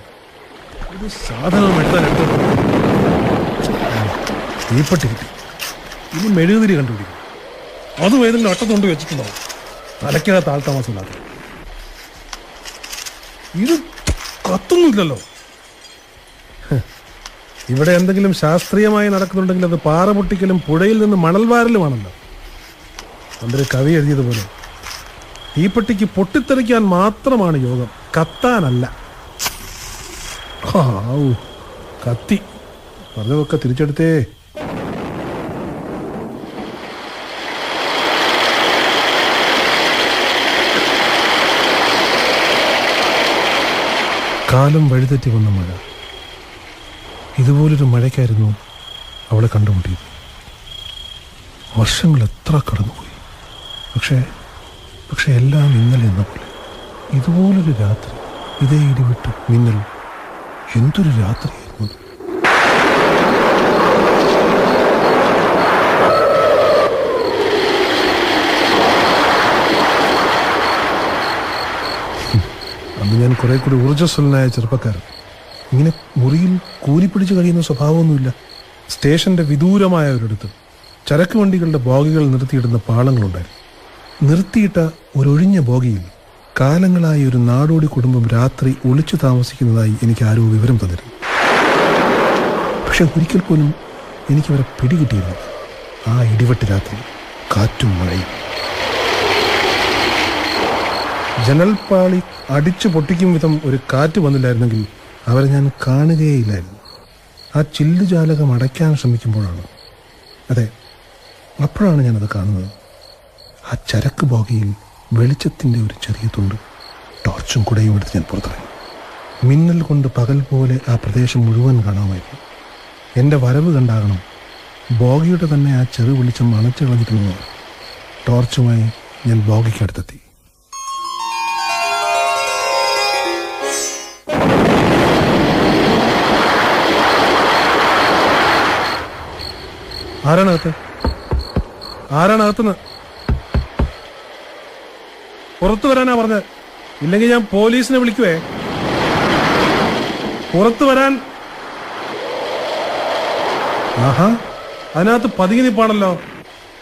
ഒരു സാധനം എടുത്തു. തീപ്പെട്ടി കിട്ടി. ഇനി മെഴുകുതിരി കണ്ടുപിടിക്കും. അതും ഏതെങ്കിലും അട്ടത്തുകൊണ്ട് വെച്ചിട്ടുണ്ടാവും. തലയ്ക്കകത്ത് ആൾത്താമസമില്ലാത്ത. ഇത് കത്തൊന്നുമില്ലല്ലോ. ഇവിടെ എന്തെങ്കിലും ശാസ്ത്രീയമായി നടക്കുന്നുണ്ടെങ്കിൽ അത് പാറ പൊട്ടിക്കലും പുഴയിൽ നിന്ന് മണൽ വാരലുമാണല്ലോ. പണ്ടൊരു കവി എഴുതിയതുപോലെ തീപ്പെട്ടിക്ക് പൊട്ടിത്തെറിക്കാൻ മാത്രമാണ് യോഗം, കത്താനല്ല. കത്തി പറഞ്ഞതൊക്കെ തിരിച്ചെടുത്തേ. കാലം വഴിതെറ്റി വന്ന മഴ. ഇതുപോലൊരു മഴയ്ക്കായിരുന്നു അവളെ കണ്ടുമുട്ടിയത്. വർഷങ്ങൾ എത്ര കടന്നുപോയി. പക്ഷെ എല്ലാം ഇന്നലെ എന്ന പോലെ. ഇതുപോലൊരു രാത്രി, ഇതേ ഇടിവിട്ട് മിന്നൽ. എന്തൊരു രാത്രിയായിരുന്നു. അന്ന് ഞാൻ കുറെ കൂടി ഊർജ്ജസ്വലനായ ചെറുപ്പക്കാരൻ. ഇങ്ങനെ മുറിയിൽ കൂലിപ്പിടിച്ച് കഴിയുന്ന സ്വഭാവമൊന്നുമില്ല. സ്റ്റേഷന്റെ വിദൂരമായ ഒരിടത്ത് ചരക്ക് വണ്ടികളുടെ ബോഗികൾ നിർത്തിയിടുന്ന പാളങ്ങളുണ്ടായിരുന്നു. നിർത്തിയിട്ട ഒരൊഴിഞ്ഞ ബോഗിയിൽ കാലങ്ങളായി ഒരു നാടോടി കുടുംബം രാത്രി ഒളിച്ചു താമസിക്കുന്നതായി എനിക്ക് ആരോ വിവരം തന്നിരുന്നു. പക്ഷെ ഒരിക്കൽ പോലും എനിക്കവരെ പിടികിട്ടിയില്ല. ആ ഇടിവെട്ട് രാത്രി, കാറ്റും മഴയും. ജനൽപ്പാളി അടിച്ചു പൊട്ടിക്കും വിധം ഒരു കാറ്റ് വന്നില്ലായിരുന്നെങ്കിൽ അവരെ ഞാൻ കാണുകയില്ലായിരുന്നു. ആ ചില്ലുജാലകം അടയ്ക്കാൻ ശ്രമിക്കുമ്പോഴാണ്, അതെ, അപ്പോഴാണ് ഞാനത് കാണുന്നത്. ആ ചരക്ക് ബോഗിയിൽ വെളിച്ചത്തിൻ്റെ ഒരു ചെറിയ തുണ്ട്. ടോർച്ചും കുടയും എടുത്ത് ഞാൻ പുറത്തിറങ്ങി. മിന്നൽ കൊണ്ട് പകൽ പോലെ ആ പ്രദേശം മുഴുവൻ കാണാമായിരുന്നു. എൻ്റെ വരവ് കണ്ടാകണം ബോഗിയുടെ തന്നെ ആ ചെറു വെളിച്ചം അണച്ചു കളഞ്ഞിരുന്നത്. ടോർച്ചുമായി ഞാൻ ബോഗിക്കടുത്തെത്തി. ആരാണകത്തുനിന്ന്? പുറത്തു വരാനാ പറഞ്ഞത്. ഇല്ലെങ്കിൽ ഞാൻ പോലീസിനെ വിളിക്കുവേ. പുറത്തു വരാൻ. ആഹാ, അതിനകത്ത് പതുങ്ങി നിപ്പാണല്ലോ.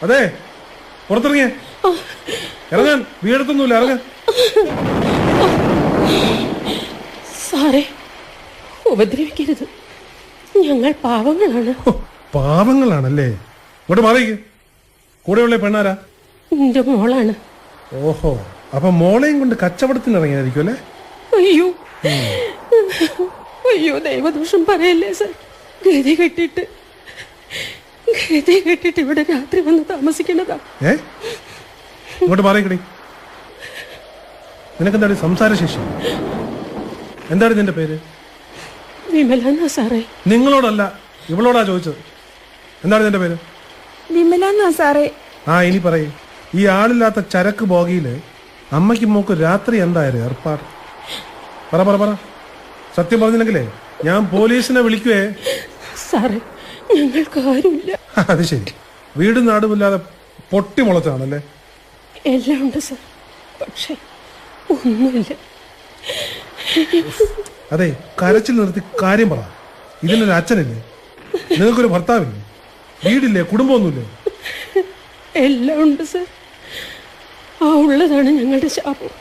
അതെ, പുറത്തിറങ്ങിയേ. ഇറങ്ങാൻ, വീടത്തൊന്നുമില്ല, ഇറങ്ങാൻ. സാറേ, ഉപദ്രവിക്കരുത്. ഞങ്ങൾ പാവങ്ങളാണ്. പാവങ്ങളാണല്ലേ? ഇങ്ങോട്ട് മാറിക്ക്. കൂടെയുള്ള പെണ്ണാരാ? എന്റെ മോളാണ്. ഓഹോ, അപ്പൊ മോളെയും കൊണ്ട് കച്ചവടത്തിന് ഇറങ്ങിയായിരിക്കും അല്ലേ? അയ്യോ അയ്യോ, ദൈവദോഷം പറയല്ലേ സാർ. ഗതി കെട്ടിട്ട് ഇവിടെ രാത്രി വന്ന് താമസിക്കുന്നതാ. ഇങ്ങോട്ട് മാറിക്കടി. നിനക്കെന്താണ് സംസാരശേഷി? എന്താണ് നിന്റെ പേര്? വിമല എന്നാ സാറേ. നിങ്ങളോടല്ല, ഇവളോടാ ചോദിച്ചത്. എന്താണ് നിന്റെ പേര്? വിമല എന്നാ സാറേ. ഇനി പറയേ, ഈ ആളില്ലാത്ത ചരക്ക് ബോഗിയില് അമ്മയ്ക്ക് മോക്ക് രാത്രി എന്തായാലും ഏർപ്പാട്? പറ പറ പറ. സത്യം പറഞ്ഞില്ലെങ്കിലേ ഞാൻ പോലീസിനെ വിളിക്കുവേ. സാറേ, ഞങ്ങൾക്ക് ആരുമില്ല. അത് ശരി, വീടും നാടുമില്ലാതെ പൊട്ടി മുളച്ചാണല്ലേ? എല്ലാം ഉണ്ട് സാർ, പക്ഷെ ഒന്നുമില്ല. അതെ, കരച്ചിൽ നിർത്തി കാര്യം പറ. ഇതിനൊരു അച്ഛനില്ലേ? നിങ്ങൾക്കൊരു ഭർത്താവില്ലേ? വീടില്ലേ? കുടുംബമൊന്നുമില്ലേ? എല്ലാം ഉണ്ട് സാർ. ആ ഉള്ളതാണ് ഞങ്ങളുടെ ശാപം.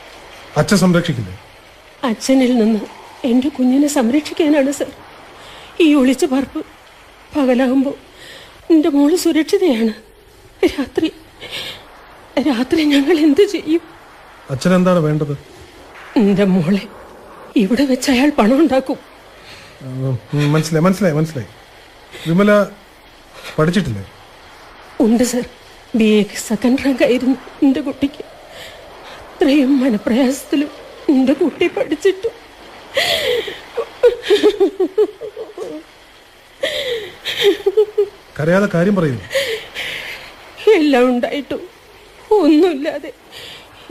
അച്ഛൻ സംരക്ഷിക്കില്ലേ? അച്ഛനിൽ നിന്ന് എൻ്റെ കുഞ്ഞിനെ സംരക്ഷിക്കാനാണ് സാർ ഈ ഒളിച്ചു പാർപ്പ്. പകലാകുമ്പോൾ എൻ്റെ മോള് സുരക്ഷിതയാണ്. രാത്രി ഞങ്ങൾ എന്ത് ചെയ്യും? അച്ഛൻ എന്താണ് വേണ്ടത്? എൻ്റെ മോളെ ഇവിടെ വെച്ച് അയാൾ പണം ഉണ്ടാക്കും. മനസ്സിലായി. വിമല പഠിച്ചിട്ടില്ലേ? ഉണ്ട് സാർ, BA സെക്കൻഡ് റാങ്ക് ആയിരുന്നു എൻ്റെ കുട്ടിക്ക്. അത്രയും മനപ്രയാസത്തിലും എൻ്റെ കുട്ടി പഠിച്ചിട്ടു. കരയാതെ കാര്യം പറയൂ. എല്ലാം ഉണ്ടായിട്ടും ഒന്നുമില്ലാതെ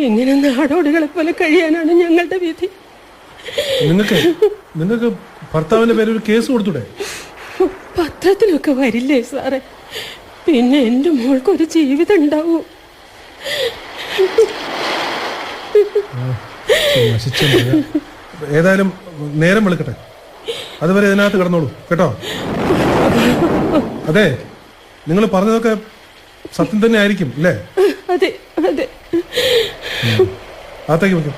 എങ്ങനെ നാടോടികളെ പോലെ കഴിയാനാണ് ഞങ്ങളുടെ വിധി. നിങ്ങൾക്ക് ഭർത്താവിന്റെ പേര് ഒരു കേസ് കൊടുത്തൂടെ? പത്രത്തിലൊക്കെ വരില്ലേ സാറേ? പിന്നെ എൻ്റെ മോൾക്കൊരു ജീവിതം ഉണ്ടാവൂ. ഏതായാലും നേരം വെളുക്കട്ടെ, അതുവരെ ഇതിനകത്ത് കിടന്നോളൂ കേട്ടോ. അതെ, നിങ്ങൾ പറഞ്ഞതൊക്കെ സത്യം തന്നെ ആയിരിക്കും അല്ലേ? അതെ അതെ. അകത്തേക്ക് വയ്ക്കും.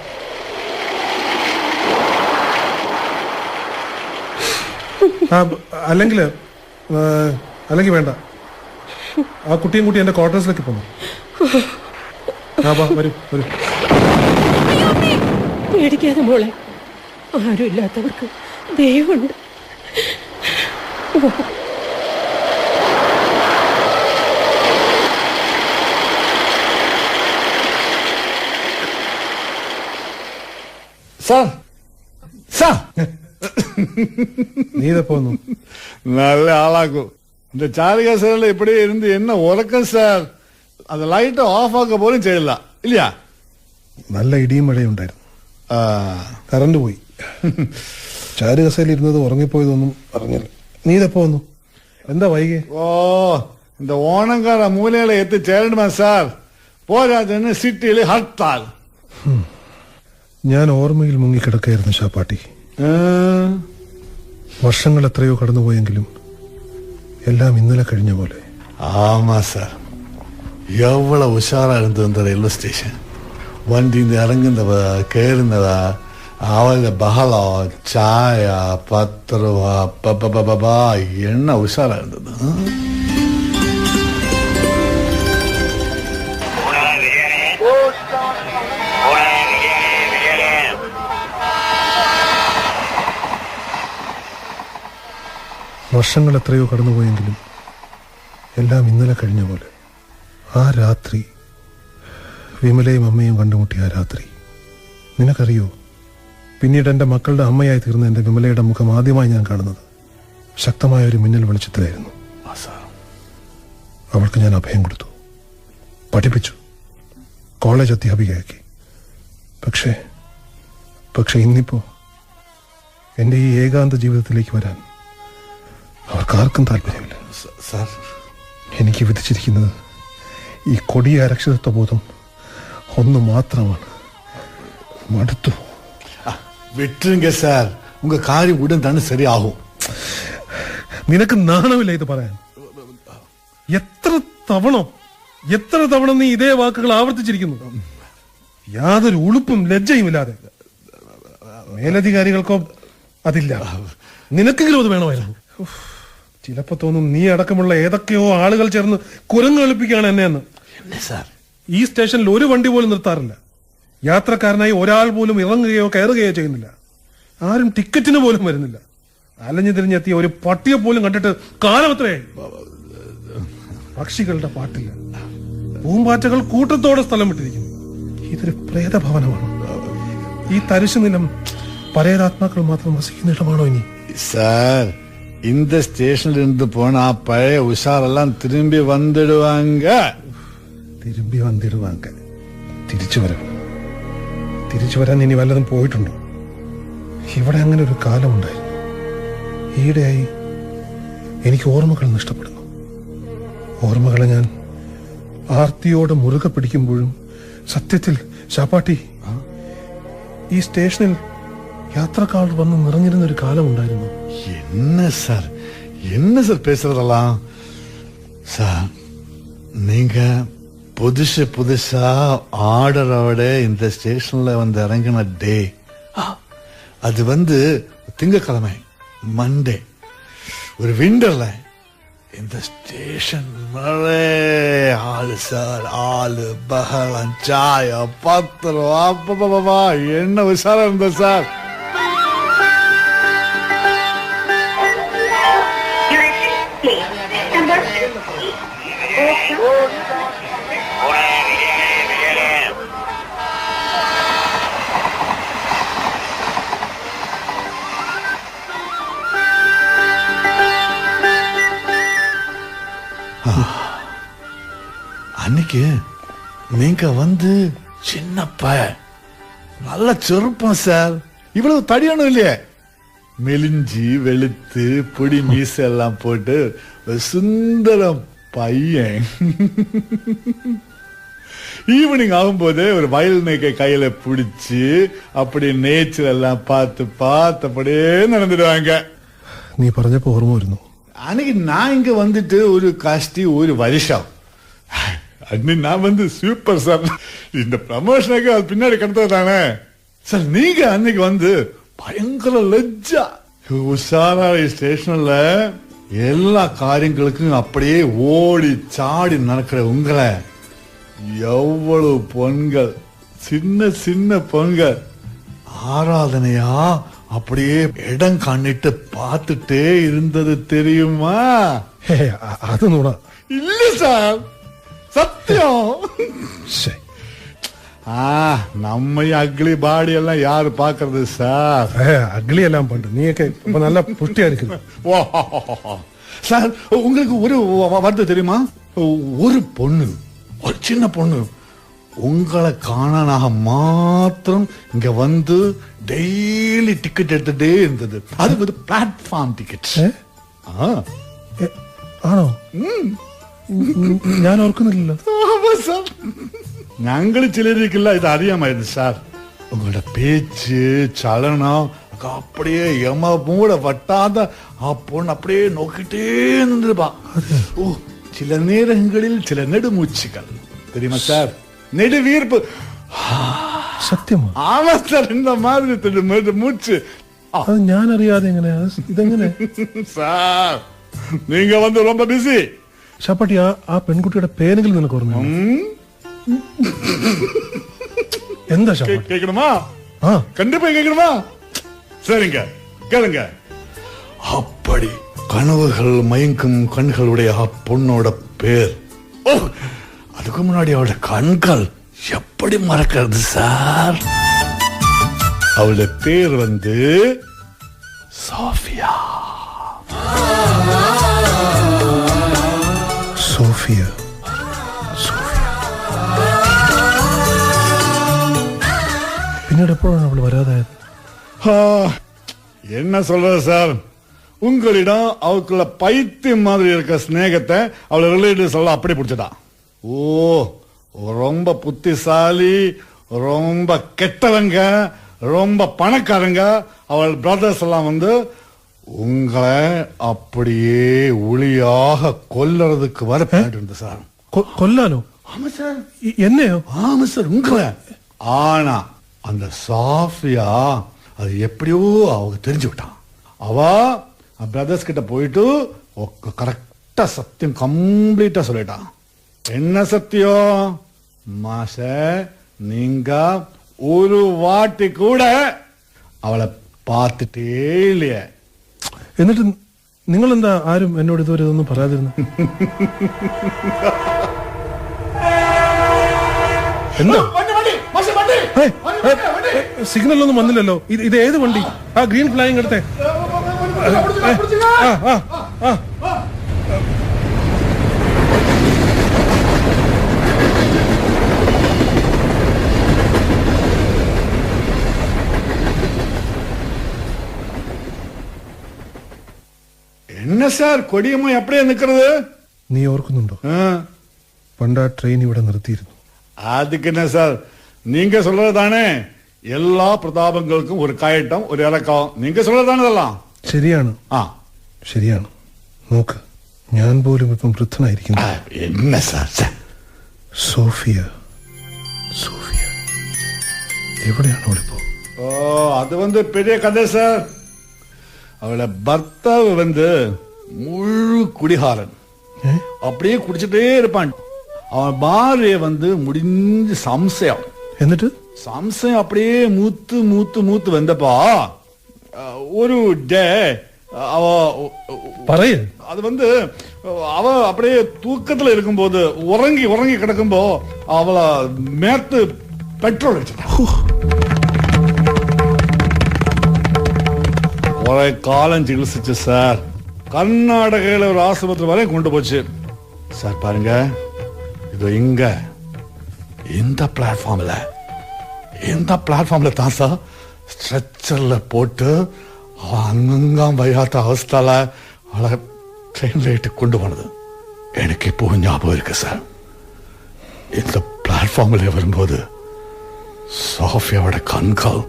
അല്ലെങ്കിൽ വേണ്ട, ആ കുട്ടിയും കൂട്ടി എന്റെ ക്വാർട്ടേഴ്സിലേക്ക് പോന്നു. വരൂ. പേടിക്കാതെ മോളെ, ആരുമില്ലാത്തവർക്ക് ദൈവമുണ്ട്. നീ ഇതപ്പോ நல்ல ஆளாக்கும். இந்த சாரிகா சார்ல இப்படி இருந்து என்ன உறக்கம் சார்? அந்த லைட்டை ஆஃப் ஆக்க போലും ചെയ്യില്ല இல்லையா? നല്ല ഇടിയും മഴയും ഉണ്ടായിരുന്നു. കറണ്ട് പോയി. ചാരുകസയിൽ ഇരുന്നത് ഉറങ്ങിപ്പോയതൊന്നും അറിഞ്ഞില്ല. നീ ഇതപ്പോ വന്നു? എന്താ വൈകി? இந்த ஓணங்கார மூலையில எத்து ചേരணுமா സാർ? പോരാതെന്ന് സിറ്റിയിൽ ഹർത്താൽ. ഞാൻ ഓർമ്മയിൽ മുങ്ങിക്കിടക്കായിരുന്നു ഷാപ്പാട്ടി. വർഷങ്ങൾ എത്രയോ കടന്നുപോയെങ്കിലും എല്ലാം ഇന്നലെ കഴിഞ്ഞ പോലെ. ஆமா சார், எவ்வளவு உஷாரா இருந்தது இந்த ரயில்வே ஸ்டேஷன். வண்டிந்து இறங்குந்தவ கேருந்தவ அவள பகலம் சாய 10 ரூபா பப்பா என்ன உஷாரா இருந்தது. വർഷങ്ങൾ എത്രയോ കടന്നുപോയെങ്കിലും എല്ലാം ഇന്നലെ കഴിഞ്ഞ പോലെ. ആ രാത്രി, വിമലയും അമ്മയും കണ്ടുമുട്ടിയ ആ രാത്രി, നിനക്കറിയോ, പിന്നീട് എൻ്റെ മക്കളുടെ അമ്മയായി തീർന്ന എൻ്റെ വിമലയുടെ മുഖം ആദ്യമായി ഞാൻ കാണുന്നത് ശക്തമായ ഒരു മിന്നൽ വെളിച്ചത്തിലായിരുന്നു. അവൾക്ക് ഞാൻ അഭയം കൊടുത്തു, പഠിപ്പിച്ചു, കോളേജ് അധ്യാപികയാക്കി. പക്ഷേ ഇന്നിപ്പോ എൻ്റെ ഈ ഏകാന്ത ജീവിതത്തിലേക്ക് വരാൻ അവർക്കാർക്കും താല്പര്യമില്ല. എനിക്ക് വിധിച്ചിരിക്കുന്നത് ഈ കൊടിയ അരക്ഷിതത്വ ബോധം ഒന്ന് മാത്രമാണ്. മടുത്തു. விட்டுருங்க சார், உங்க காரியம் உடன் தானே சரியாகும். നിനക്ക് നാണമില്ല ഇത് പറയാൻ? എത്ര തവണ നീ ഇതേ വാക്കുകൾ ആവർത്തിച്ചിരിക്കുന്നു. യാതൊരു ഉളുപ്പും ലജ്ജയും ഇല്ലാതെ. മേലധികാരികൾക്കോ അതില്ല, നിനക്കെങ്കിലും അത് വേണമായിരുന്നു. ചിലപ്പോ തോന്നും നീ അടക്കമുള്ള ഏതൊക്കെയോ ആളുകൾ ചേർന്ന് കുരങ്ങ് കളിപ്പിക്കുകയാണ് എന്നെ എന്ന്. ഈ സ്റ്റേഷനിൽ ഒരു വണ്ടി പോലും നിർത്താറില്ല. യാത്രക്കാരനായി ഒരാൾ പോലും ഇറങ്ങുകയോ കയറുകയോ ചെയ്യുന്നില്ല. ആരും ടിക്കറ്റിന് പോലും വരുന്നില്ല. അലഞ്ഞു തിരിഞ്ഞെത്തിയ ഒരു പട്ടിയെ പോലും കണ്ടിട്ട് കാലമത്രേ. പക്ഷികളുടെ പാട്ടില്ല. പൂമ്പാറ്റകൾ കൂട്ടത്തോടെ സ്ഥലം വിട്ടിരിക്കുന്നു. ഇതൊരു പ്രേതഭവനമാണ്. ഈ തരിശു നിലം പരേതാത്മാക്കൾ മാത്രം വസിക്കുന്ന ഇടമാണോ ഇനി? சார், இந்த ஸ்டேஷன்ல இருந்து போனா பழைய உஷாரெல்லாம் திரும்பி வந்துடுவாங்க. തിരിച്ചു വരാൻ ഇനി വല്ലതും പോയിട്ടുണ്ടോ? ഇവിടെ അങ്ങനെ ഒരു കാലമുണ്ടായിരുന്നു. ഈയിടെയായി എനിക്ക് ഓർമ്മകൾ നഷ്ടപ്പെടുന്നു. ഓർമ്മകളെ ഞാൻ ആർത്തിയോടെ മുറുകെ പിടിക്കുമ്പോഴും സത്യത്തിൽ ശാപ്പാട്ടി, ഈ സ്റ്റേഷനിൽ യാത്രക്കാർ വന്ന് നിറഞ്ഞിരുന്ന ഒരു കാലമുണ്ടായിരുന്നു. என்ன சார் பேசுறதெல்லாம்? சார், நீங்க புதுசா ஆர்டரோட இந்த ஸ்டேஷன்ல வந்து இறங்கின டே, அது வந்து திங்கக்கிழமை, மண்டே, ஒரு விண்டர்ல. இந்த ஸ்டேஷன் ஆளு சார், ஆளு பகலம், சாய, 10 ரூபா, என்ன உஷாரா இருந்த சார். அன்னைக்கு நீங்க வந்து சின்னப்ப நல்ல செருப்பம் சார். இவ்வளவு தடியானும் இல்லையே. மெலிஞ்சி வெளுத்து பொடி மீச எல்லாம் போட்டு ஒரு சுந்தர பையன். ஈவினிங் ஆகும்போதே ஒரு வயல் நெக்கை கையில பிடிச்சு அப்படி நேச்சர் எல்லாம் பார்த்து அப்படியே நடந்துடுவாங்க. നീ പറഞ്ഞപ്പോ ഓർമ്മ വരുന്നു. அன்னைக்கு நான் இங்க வந்துட்டு ஒரு காஸ்டி ஒரு வருஷம். அன்னைக்கு நான் வந்து சூப்பர் சார். இந்த ப்ரமோஷனுக்கு அது பின்னாடி கிடந்தது தானே சார். நீங்க அன்னைக்கு வந்து பயங்கர லஜ்ஜா உஷாரா ஸ்டேஷன்ல எல்லா காரியங்களுக்கும் அப்படியே ஓடி சாடி நடக்கிற உங்களை எவ்வளவு பொண்கள், சின்ன சின்ன பொண்கள் ஆராதனையா அப்படியே இடம் கண்ணிட்டு பார்த்துட்டே இருந்தது தெரியுமா? அது நூடா இல்ல சார், சத்தியம். நம்ம அக்லி பாடி எல்லாம் யாரு பாக்குறது சார்? அக்லி எல்லாம் பண்ற நீங்க இப்ப நல்லா புஷ்டியா இருக்கு சார். உங்களுக்கு ஒரு வார்த்தை தெரியுமா? ஒரு பொண்ணு, ஒரு சின்ன பொண்ணு உங்களை காணானாக மாத்திரம் இங்க வந்து டெய்லி டிக்கெட் எடுத்துட்டே இருந்தது. அது வந்து பிளாட்ஃபார்ம் டிக்கெட். ആണോ? ഞാൻ ഓർക്കുന്നില്ലല്ലോ. ഞങ്ങള് ചിലരിക്കില്ല ഇത് അറിയാമായിരുന്നു സാർ. உங்களோட பேச்சு சலனம் அப்படியே எம மூட வட்டாத ஆ பொண்ணு அப்படியே நோக்கிட்டே இருந்துருப்பா. ஓ, சில நேரங்களில் சில நெடுமூச்சுகள் தெரியுமா சார்? நெடுவீர்ப்பு. സത്യമാ? ஆமா சார், இந்த மாதிரி மூச்சு. അത് ഞാൻ അറിയാതെ എങ്ങനെയാ ഇതെങ്ങനെ? சார், நீங்க வந்து ரொம்ப பிஸி. ശാപ്പാട്ടി, ആ പെൺകുട്ടിയുടെ പേരെങ്കിലും നിനക്ക് ഓർമ്മ? എന്താ ശാപ്പാട്ടി? கேட்கணுமா? கண்டிப்பா கேட்கணுமா? சரிங்க, கேளுங்க. அப்படி கனவுகள் மயங்கும் கண்களுடைய பொண்ணோட பேர். ஓ, அதுக்கு முன்னாடி அவளோட கண்கள் எப்படி மறக்கிறது சார்? அவளோட பேர் வந்து சோஃபியா. സോഫിയ. പിന്നീട് എപ്പോഴാണ് അവള് വരാതായത്? என்ன சொல்றது சார், உங்களிடம் அவளுக்குள்ள பைத்தியம் மாதிரி இருக்க ஸ்நேகத்தை அவளை ரிலேட்டிவ்ஸ் எல்லாம் அப்படி பிடிச்சதா. ஓ, ரொம்ப புத்திசாலி, ரொம்ப கெட்டவங்க, ரொம்ப பணக்காரங்க அவள் பிரதர்ஸ் எல்லாம் வந்து உங்களை அப்படியே ஒளியாக கொல்லறதுக்கு வர இருந்தது சார். കൊല്ലാനോ? ஆமா சார். എന്നെയോ? ஆமா சார் உங்களை. ஆனா அந்த சாஃபியா அது எப்படியோ அவங்க தெரிஞ்சு விட்டான். அவ பிரதர்ஸ் கிட்ட போயிட்டு கரெக்டா சத்தியம் கம்ப்ளீட்டா சொல்லிட்டான். என்ன சத்தியம்? மாஷ நீங்க ஒரு வாட்டி கூட அவளை பார்த்துட்டே இல்லையே. എന്നിട്ട് നിങ്ങൾ എന്താ ആരും എന്നോട് ഇതുവരെ ഇതൊന്നും പറയാതിരുന്നു? എന്താ സിഗ്നൽ ഒന്നും വന്നില്ലല്ലോ. ഇത് ഏത് വണ്ടി? ആ ഗ്രീൻ ഫ്ലാഗ് എടുത്തേ. என்ன சார் கொடியம்மா எப்படியே நிக்கிறது? നീ ഓർക്കുന്നുണ്ടോ പണ്ട് ആ ട്രെയിൻ ഇവിടെ നിർത്തിയിരുന്നു? அதுக்கு என்ன சார் நீங்க சொல்றதுதானே எல்லா பிரதாபங்களுக்கும் ஒரு கயட்டம் ஒரு இறக்கம். நீங்க சொல்றதுதானே இதெல்லாம் ശരിയാണ്. ആ ശരിയാണ്. നോക്ക്, ഞാൻ പോലും ഇപ്പം വൃദ്ധനായിരിക്കുന്നു. என்ன சார் സോഫിയ സോഫിയ എവിടെയാണ് അവളിപ്പോ? ஓ அது வந்து பெரிய கதை சார். அவளை பர்த்தாவு வந்து முழு குடிகாரன். அப்படியே குடிச்சிட்டே இருப்பான். அவன் பாரிய வந்து முடிஞ்ச சம்சயம். എന്നിട്ട് സംശയം அப்படியே മൂത്ത് മൂത്ത് മൂത്ത് വന്നപ്പോ ഒരു ഡേ அவ പറയേ. அது வந்து அவ அப்படியே தூக்கத்துல இருக்கும்போது உறங்கி உறங்கி கிடக்கும்போ அவளை மேத்து பெட்ரோல் அடிச்சிட்டான். ஒரே காலம் சிகிச்சை சார். கர்நாடகையில ஒரு ஆஸ்பத்திரி வரை கொண்டு போச்சு சார். பாருங்க இது இங்க இந்த பிளாட்ஃபார்ம்ல தான் சார் ஸ்ட்ரெச்சர்ல போட்டு அங்கங்காம் வையாத்த அவஸ்தால அவளை ட்ரெயின்ல இட்டு கொண்டு போனது எனக்கு இப்போ ஞாபகம் இருக்கு சார். இந்த பிளாட்ஃபார்ம்ல வரும்போது சோஃபியாவோட கண்கள்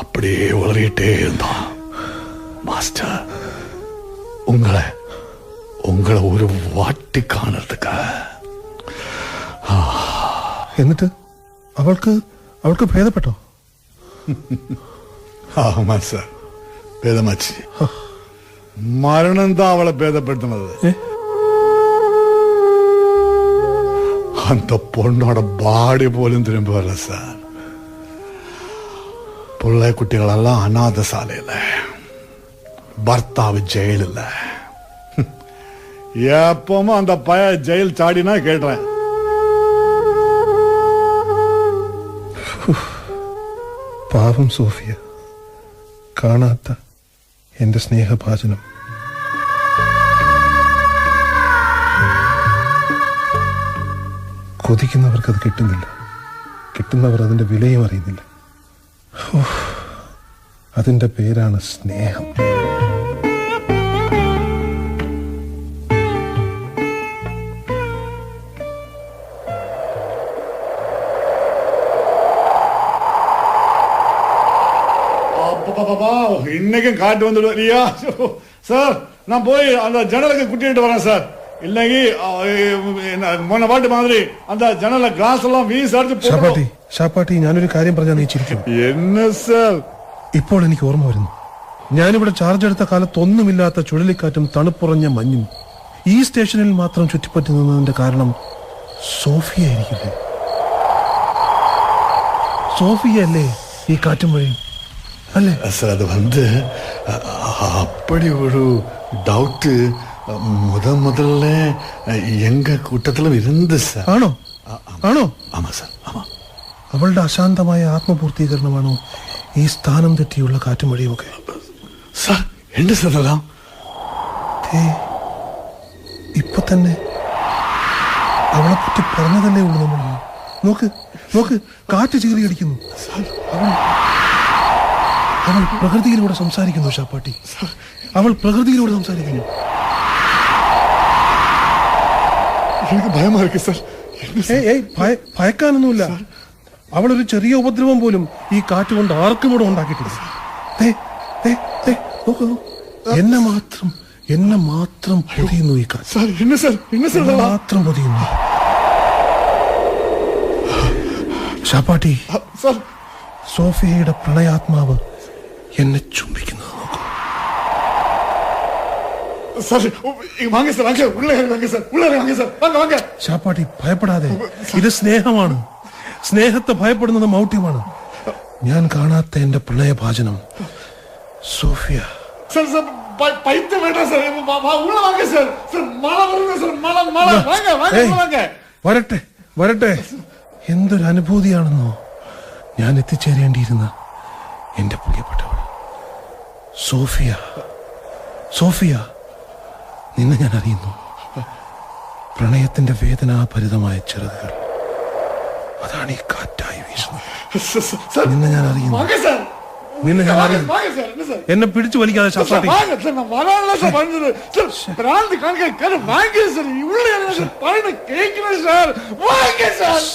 அப்படியே உளறிட்டே இருந்தான். மாஸ்டர் உங்களை ஒரு வாட்டி കാണുறதுக்கு. എന്നിട്ട് അവൾക്ക് ഭേദപ്പെട്ടോ? ஆமா சார் ഭേദമാச்சு. മരണം தான் അവളെ ഭേദപ്പെടുത്തുന്നത്. அந்த பொண்ணோட பாடி போலும் திரும்ப வரல சார். பிள்ளை குட்டிகளெல்லாம் அநாத சாலையில, பர்த்தாவு ஜெயிலில். எப்பவும் அந்த பய ஜெயில் சாடினா கேட்டேன். പാവം സോഫിയ, കാണാത്ത എന്റെ സ്നേഹഭാചനം. കൊതിക്കുന്നവർക്കത് കിട്ടുന്നില്ല, കിട്ടുന്നവർ അതിന്റെ വിലയും അറിയുന്നില്ല. അതിന്റെ പേരാണ് സ്നേഹം. இன்னைக்கும் காட்டு வந்துடுவா சார். நான் போய் அந்த ஜன்னலுக்கு குட்டிட்டு வரேன் சார். இல்லைங்க முன்ன பாட்டு மாதிரி அந்த ജനല ഗ്ലാസ് എല്ലാം വീസടിച്ച്. ഷാപ്പാട്ടി, ഞാനൊരു കാര്യം പറഞ്ഞാൽ നീ ചിരിക്കും. என்ன സാർ? ഇപ്പോൾ എനിക്ക് ഓർമ്മ വരുന്നു, ഞാനിവിടെ ചാർജ് എടുത്ത കാലത്ത് ഒന്നുമില്ലാത്ത ചുഴലിക്കാറ്റും തണുപ്പുറഞ്ഞ മഞ്ഞും ഈ സ്റ്റേഷനിൽ മാത്രം ചുറ്റിപ്പറ്റി നിന്നതിന്റെ കാരണം സോഫിയ ആയിരിക്കില്ലേ? സോഫിയ അല്ലേ ഈ കാറ്റും വഴിയും അല്ലേ? சார் அது வந்து அப்படி ஒரு டவுட் முதல்ல எங்க கூட்டத்திலும் இருந்து சார். ആണോ? ആണോ? ஆமா சார், ஆமா. അവളുടെ അശാന്തമായ ആത്മപൂർത്തീകരണമാണോ ഈ സ്ഥാനം തെറ്റിയുള്ള കാറ്റും വഴിയുമൊക്കെ? സാർ എന്ത് സാർ? ഇപ്പൊ തന്നെ അവളെ പറ്റി പറഞ്ഞതല്ലേ ഉള്ളൂ നമ്മൾ. നോക്ക് നോക്ക്, കാറ്റ് ചീറി അടിക്കുന്നു. അവൾ പ്രകൃതിയിലൂടെ സംസാരിക്കുന്നു ഷാപ്പാട്ടി, അവൾ പ്രകൃതിയിലൂടെ സംസാരിക്കുന്നു. എനിക്ക് ഭയമായിരിക്കും സാർ. ഭയക്കാനൊന്നുമില്ല. അവളൊരു ചെറിയ ഉപദ്രവം പോലും ഈ കാറ്റ് കൊണ്ട് ആർക്കും ഇവിടെ ഉണ്ടാക്കിയിട്ടില്ല. ദേ, ദേ, ദേ, നോക്കൂ, നോക്കൂ. എന്നെ മാത്രം പൊതിയുന്നു ഈ കാറ്റ്. சார் என்ன சார் என்ன சார் എന്നെ മാത്രം പൊതിയുന്നു. ഷാപ്പാട്ടി, சார் സോഫിയയുടെ പ്രണയാത്മാവ് എന്നെ ചുംബിക്കുന്നത് നോക്കൂ. சார் வாங்க சார் வாங்க உள்ள வாங்க சார் உள்ள வாங்க சார் வாங்க வாங்க. ഷാപ്പാട്ടി, ഭയപ്പെടാതെ. ഇത് സ്നേഹമാണ്. സ്നേഹത്തെ ഭയപ്പെടുന്നത് മൗഢ്യമാണ്. ഞാൻ കാണാത്ത എന്റെ പ്രണയഭാചനം സോഫിയ. சார் சார் பைத்தியம் வேண்டாம் சார் உள்ள வாங்க சார் சார் மழை வருங்க சார் മഴ வாங்க வாங்க ഏയ്, வாங்க. വരട്ടെ വരട്ടെ. എന്തൊരു അനുഭൂതിയാണെന്നോ ഞാൻ എത്തിച്ചേരേണ്ടിയിരുന്ന എന്റെ പ്രിയപ്പെട്ടവൾ സോഫിയ. സോഫിയ, നിന്നെ ഞാൻ അറിയുന്നു. പ്രണയത്തിന്റെ വേദനാഭരിതമായ ചെറുതുകൾ, അതാണ് ഈ കാറ്റായി വീശുന്നത്. சார் നിന്നെ ഞാൻ അറിയുന്നു. வாங்க சார் നിന്നെ ഞാൻ வாங்க അറിയുന്നു. வாங்க சார் என்ன சார் എന്നെ പിടിച്ചു വലിക്കാതെ ഷാപ്പാട്ടി. வாங்க சார் நான் வரல சார் வந்து சார் பிராந்தி காண்க வாங்க சார் உள்ள சார் பையனை கேட்கிறேன் சார் வாங்க சார்.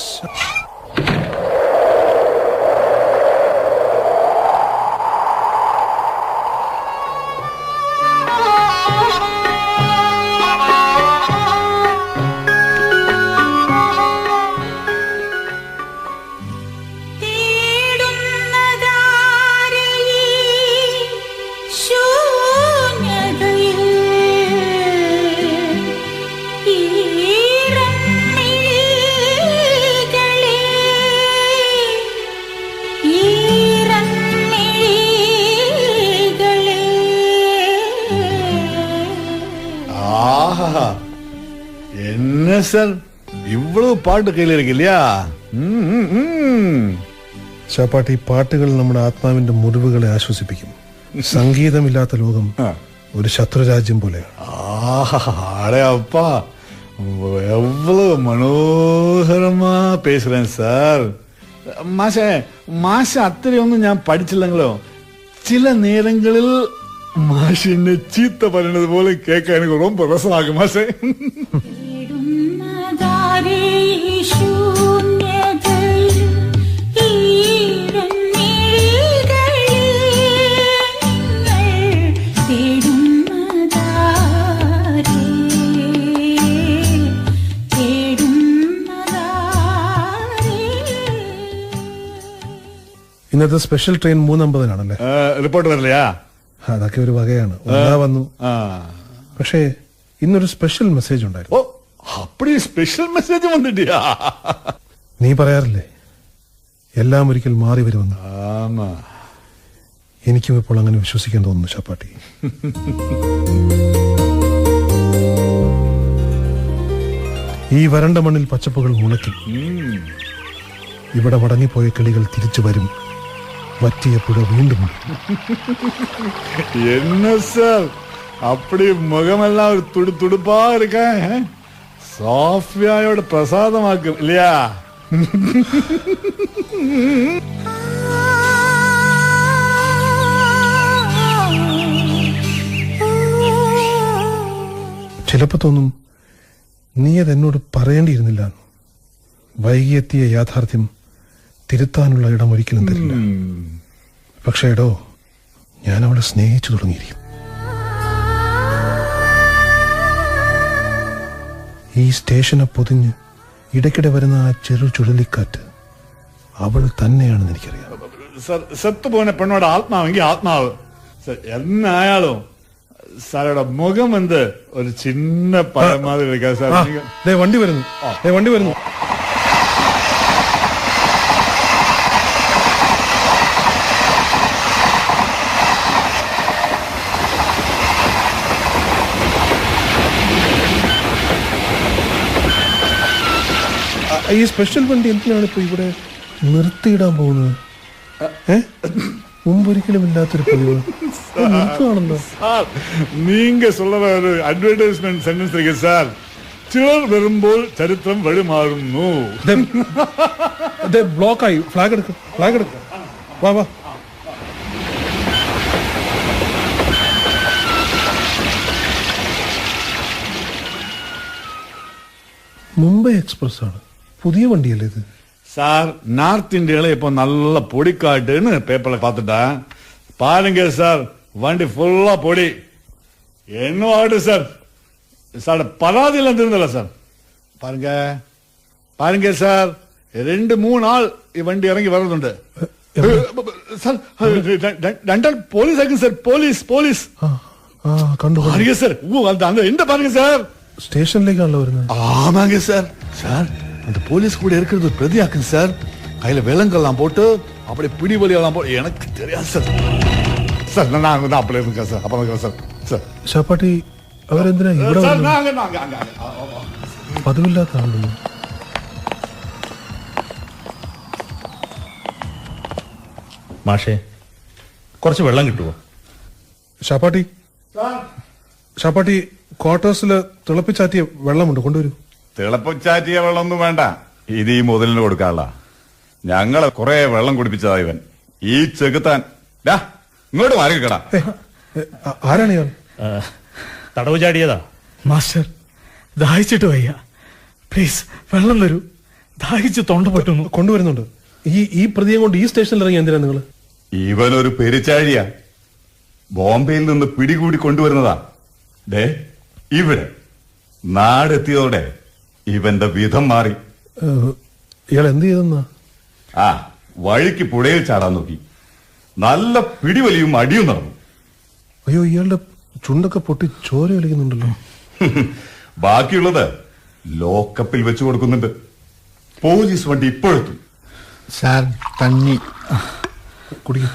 ஆஹா என்ன சார் இவ்வளவு பாட்டு கையில இருக்கு இல்லையா? ഷാപ്പാട്ടി, പാട്ടുകൾ നമ്മുടെ ആത്മാവിന്റെ മുറിവുകളെ ആശ്വസിപ്പിക്കും. സംഗീതമില്ലാത്ത ലോകം ഒരു ശത്രുരാജ്യം പോലെയാണ്. அடே அப்பா எவ்வளவு മനോഹരമാ பேசுறேன் சார். മാഷ അത്രയൊന്നും ഞാൻ പഠിച്ചില്ലെങ്കിലോ ചില നേരങ്ങളിൽ മാഷിനെ ചീത്ത പറയുന്നത് പോലെ കേൾക്കാൻ എനിക്ക് ரொம்ப രസമാകും മാഷേ. ഇന്നത്തെ സ്പെഷ്യൽ ട്രെയിൻ 3:50-നാണല്ലേ? റിപ്പോർട്ട് വരില്ലയാ? അതൊക്കെ ഒരു വകയാണ്. വന്നു. പക്ഷേ ഇന്നൊരു സ്പെഷ്യൽ മെസ്സേജ് ഉണ്ടായിരുന്നു. ഓ, അപ്പടി സ്പെഷ്യൽ മെസ്സേജ് വന്നിട്ടിയാ? നീ പറയാറില്ലേ എല്ലാം ഒരിക്കൽ മാറി വരുമെന്ന്? എനിക്കും ഇപ്പോൾ അങ്ങനെ വിശ്വസിക്കാൻ തോന്നുന്നു ഷാപ്പാട്ടി. ഈ വരണ്ട മണ്ണിൽ പച്ചപ്പുകൾ മുളയ്ക്കും. ഇവിടെ മടങ്ങിപ്പോയ കിളികൾ തിരിച്ചു വരും. വറ്റിയ പുഴ വീണ്ടും. என்ன சார் அப்படி முகமெல்லாம் ஒரு துடுப்பா இருக்கேன். சோஃபியாயோட பிரசாதமாக்கும் இல்லையா? ചിലപ്പോ തോന്നും നീ അതെന്നോട് പറയേണ്ടിയിരുന്നില്ല. വൈകിയെത്തിയ യാഥാർത്ഥ്യം തിരുത്താനുള്ള ഇടം ഒരിക്കലും തരില്ല. പക്ഷേ എടോ, ഞാൻ അവളെ സ്നേഹിച്ചു തുടങ്ങിയിരിക്കും. ഈ സ്റ്റേഷനെ പൊതിഞ്ഞ് ഇടയ്ക്കിടെ വരുന്ന ആ ചെറു ചുഴലിക്കാറ്റ് അവൾ തന്നെയാണെന്ന് എനിക്കറിയാം. செத்துப்போன பெண்ணோட ஆத்மாவெങ്കിൽ ஆத்மாவு എന്നായാലും സാറുടെ മുഖം എന്ത് ഒരു ചിന്ന പഴം മാതിരി എടുക്കാം സാർ. വണ്ടി വരുന്നു, വണ്ടി വരുന്നു. ഈ സ്പെഷ്യൽ വണ്ടി എന്തിനാണ് ഇപ്പൊ ഇവിടെ നിർത്തിയിടാൻ പോകുന്നത്? മുമ്പൊരിക്കലും ഇല്ലാത്തൊരു പതിവ് നിർത്തുകയാണല്ലോ. നീങ്ക சொல்ற ഒരു അഡ്വർടൈസ്മെന്റ് സെന്റൻസ് ഇരിക്കെ സാർ. ചിലർ വരുമ്പോൾ ചരിത്രം വഴിമാറുന്നു. ബ്ലോക്കായി. ഫ്ലാഗ് എടുക്കും, ഫ്ലാഗ് എടുക്കും. വാ വാ. മുംബൈ എക്സ്പ്രസ് ആണ്. പുതിയ വണ്ടിയല്ലേ ഇത്? சார் நார்த் இந்தியால இப்போ நல்ல பொடிக்காட்டுன்னு பேப்பர்ல பார்த்துட்டேன். பாருங்க சார், வண்டி ஃபுல்லா பொடி. என்ன ஆடு சார், சார் பராதியில இருந்ததில்ல சார். பாருங்க பாருங்க சார், 2-3 ஆள் ഈ വണ്ടി ഇറങ്ങി വരുന്നുണ്ട്. സാർ രണ്ടാൾ പോലീസ് ആക്കും സാർ, പോലീസ് പോലീസ്. കണ്ടു പാരുங்க சார், அந்த இந்த பாருங்க சார், സ്റ്റേഷനിലേക്കാണല്ലോ വരുന്നത്. ஆமாங்க சார். சார் அந்த போலீஸ் கூட இருக்கிறது பிரதியாக்குங்க சார். கையில விலங்கெல்லாம் போட்டு அப்படியே பிடி வலியெல்லாம் போட்டு எனக்கு தெரியாது சார். சார் நான் அப்படியே இருக்கேன் சார், அப்புறம் சார். சார் ഷാപ്പാട്ടി അവരെന്തിനാ ഇവിടെ சார் വന്നത്? நாங்க പതിവില്ലാത്ത ആളല്ലോ. മാഷേ, കുറച്ച് വെള്ളം കിട്ടുമോ? ഷാപ്പാട്ടി ഷാപ്പാട്ടി ക്വാർട്ടേഴ്സില് തിളപ്പിച്ചാറ്റിയ വെള്ളമുണ്ട്, കൊണ്ടുവരൂ. തിളപ്പിച്ചാറ്റിയ വെള്ളമൊന്നും വേണ്ട, ഇത് ഈ മുതലിന് കൊടുക്കാനുള്ള. ഞങ്ങളെ കുറെ വെള്ളം കുടിപ്പിച്ചതാ ഇവൻ. ഈ ചെകുത്താൻ ഇങ്ങോട്ട് മാറിക്കടാ. ആരാണ് ഇയാൾ? തടവ് ചാടിയതാ. മാസ്റ്റർ, ദാഹിച്ചിട്ട് വയ്യ, പ്ലീസ് വെള്ളം തരൂ, ദാഹിച്ച് തൊണ്ട പറ്റുന്നു. കൊണ്ടുവരുന്നുണ്ട്. ഈ പ്രതിയെ കൊണ്ട് ഈ സ്റ്റേഷനിൽ ഇറങ്ങി എന്തിനാ നിങ്ങൾ? ഇവനൊരു പെരിച്ചാഴിയാ, ബോംബെയിൽ നിന്ന് പിടികൂടി കൊണ്ടുവരുന്നതാ. ദേ ഇവിടെ നാടെത്തിയതോടെ ഇവന്റെ വിധം മാറി. ഇയാൾ എന്ത് ചെയ്തെന്നാ? വഴിക്ക് പുഴയിൽ ചാടാൻ നോക്കി. നല്ല പിടിവലിയും അടിയും നടന്നു. അയ്യോ, ഇയാളുടെ ചുണ്ടൊക്കെ പൊട്ടി ചോര കളിക്കുന്നുണ്ടല്ലോ. ബാക്കിയുള്ളത് ലോക്കപ്പിൽ വെച്ചു കൊടുക്കുന്നുണ്ട്. പോലീസ് വണ്ടി ഇപ്പോഴെത്തും. സാർ തണ്ണി കുടിക്കും.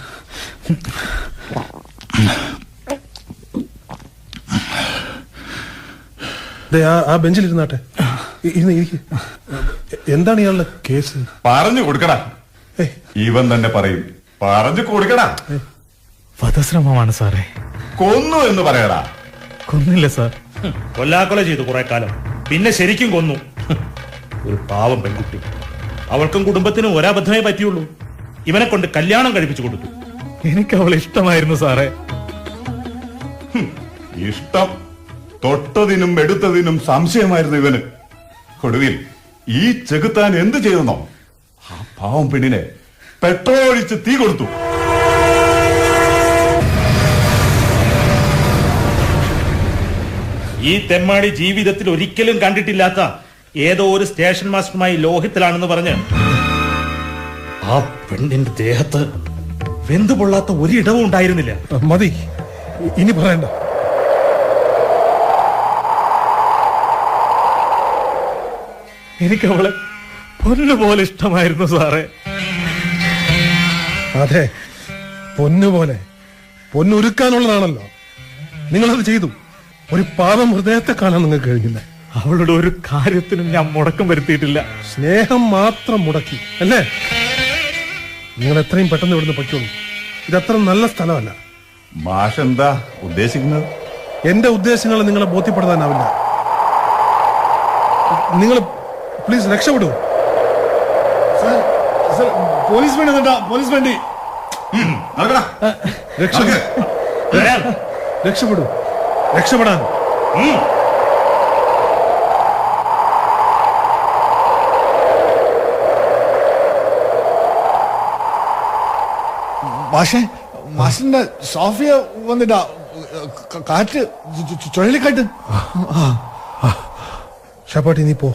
ആ ബെഞ്ചിലിരുന്നാട്ടെ. എന്താണ് ഇയാളുടെ കേസ്? പറഞ്ഞു കൊടുക്കടാ. ഇവൻ തന്നെ പറയും. പറഞ്ഞു കൊടുക്കടാ. വധശ്രമമാണ് സാറേ. കൊന്നു എന്ന് പറയടാ. കൊന്നില്ല സാർ. കൊല്ലാക്കൊല ചെയ്തു കുറെ കാലം, പിന്നെ ശരിക്കും കൊന്നു. ഒരു പാവം പെൺകുട്ടി, അവൾക്കും കുടുംബത്തിനും ഒരബദ്ധമേ പറ്റിയുള്ളൂ. ഇവനെ കൊണ്ട് കല്യാണം കഴിപ്പിച്ചു കൊടുത്തു. എനിക്ക് അവളെ ഇഷ്ടമായിരുന്നു സാറേ. ഇഷ്ടം തൊട്ടതിനും എടുത്തതിനും സംശയമായിരുന്നു ഇവന്. ഒടുവിൽ ഈ ചെകുത്താൻ എന്ത് ചെയ്തെന്നോ? ആ പാവം പെണ്ണിനെ പെട്രോൾ ഒഴിച്ച് തീ കൊടുത്തു. ഈ തെമ്മാടി ജീവിതത്തിൽ ഒരിക്കലും കണ്ടിട്ടില്ലാത്ത ഏതോ ഒരു സ്റ്റേഷൻ മാസ്റ്ററുമായി ലോഹിത്തിലാണെന്ന് പറഞ്ഞ് ആ പെണ്ണിന്റെ ദേഹത്ത് വെന്തുപൊള്ളാത്ത ഒരിടവും ഉണ്ടായിരുന്നില്ല. മതി, ഇനി പറയണ്ട. എനിക്ക് അവളെ പൊന്നുപോലെ ഇഷ്ടമായിരുന്നു സാറേ. അതെ, പൊന്നുപോലെ. പൊന്നുരുക്കാനുള്ളതാണല്ലോ. നിങ്ങളത് ചെയ്തു. ഒരു പാവം ഹൃദയത്തെ കാണാൻ നിങ്ങൾക്ക് കഴിഞ്ഞില്ല. അവളുടെ ഒരു കാര്യത്തിനും ഞാൻ മുടക്കം വരുത്തിയിട്ടില്ല. സ്നേഹം മാത്രം മുടക്കി അല്ലേ? നിങ്ങൾ എത്രയും പെട്ടെന്ന് ഇവിടുന്ന് പൊയ്ക്കോളൂ. ഇതത്ര നല്ല സ്ഥലമല്ല. മാഷ് എന്താ ഉദ്ദേശിക്കുന്നത്? എന്റെ ഉദ്ദേശങ്ങൾ നിങ്ങളെ ബോധ്യപ്പെടുത്താനാവില്ല. നിങ്ങൾ പ്ലീസ് രക്ഷപ്പെടൂ. പോലീസ് വണ്ടി കണ്ടാ, പോലീസ് വണ്ടി. രക്ഷപ്പെടൂ, രക്ഷപ്പെടാൻ. മാഷിന്റെ സോഫിയ വന്നിട്ടാ, കാറ്റ്, ചുഴലിക്കാറ്റ്. ഷാപ്പാട്ടി, നീ പോ.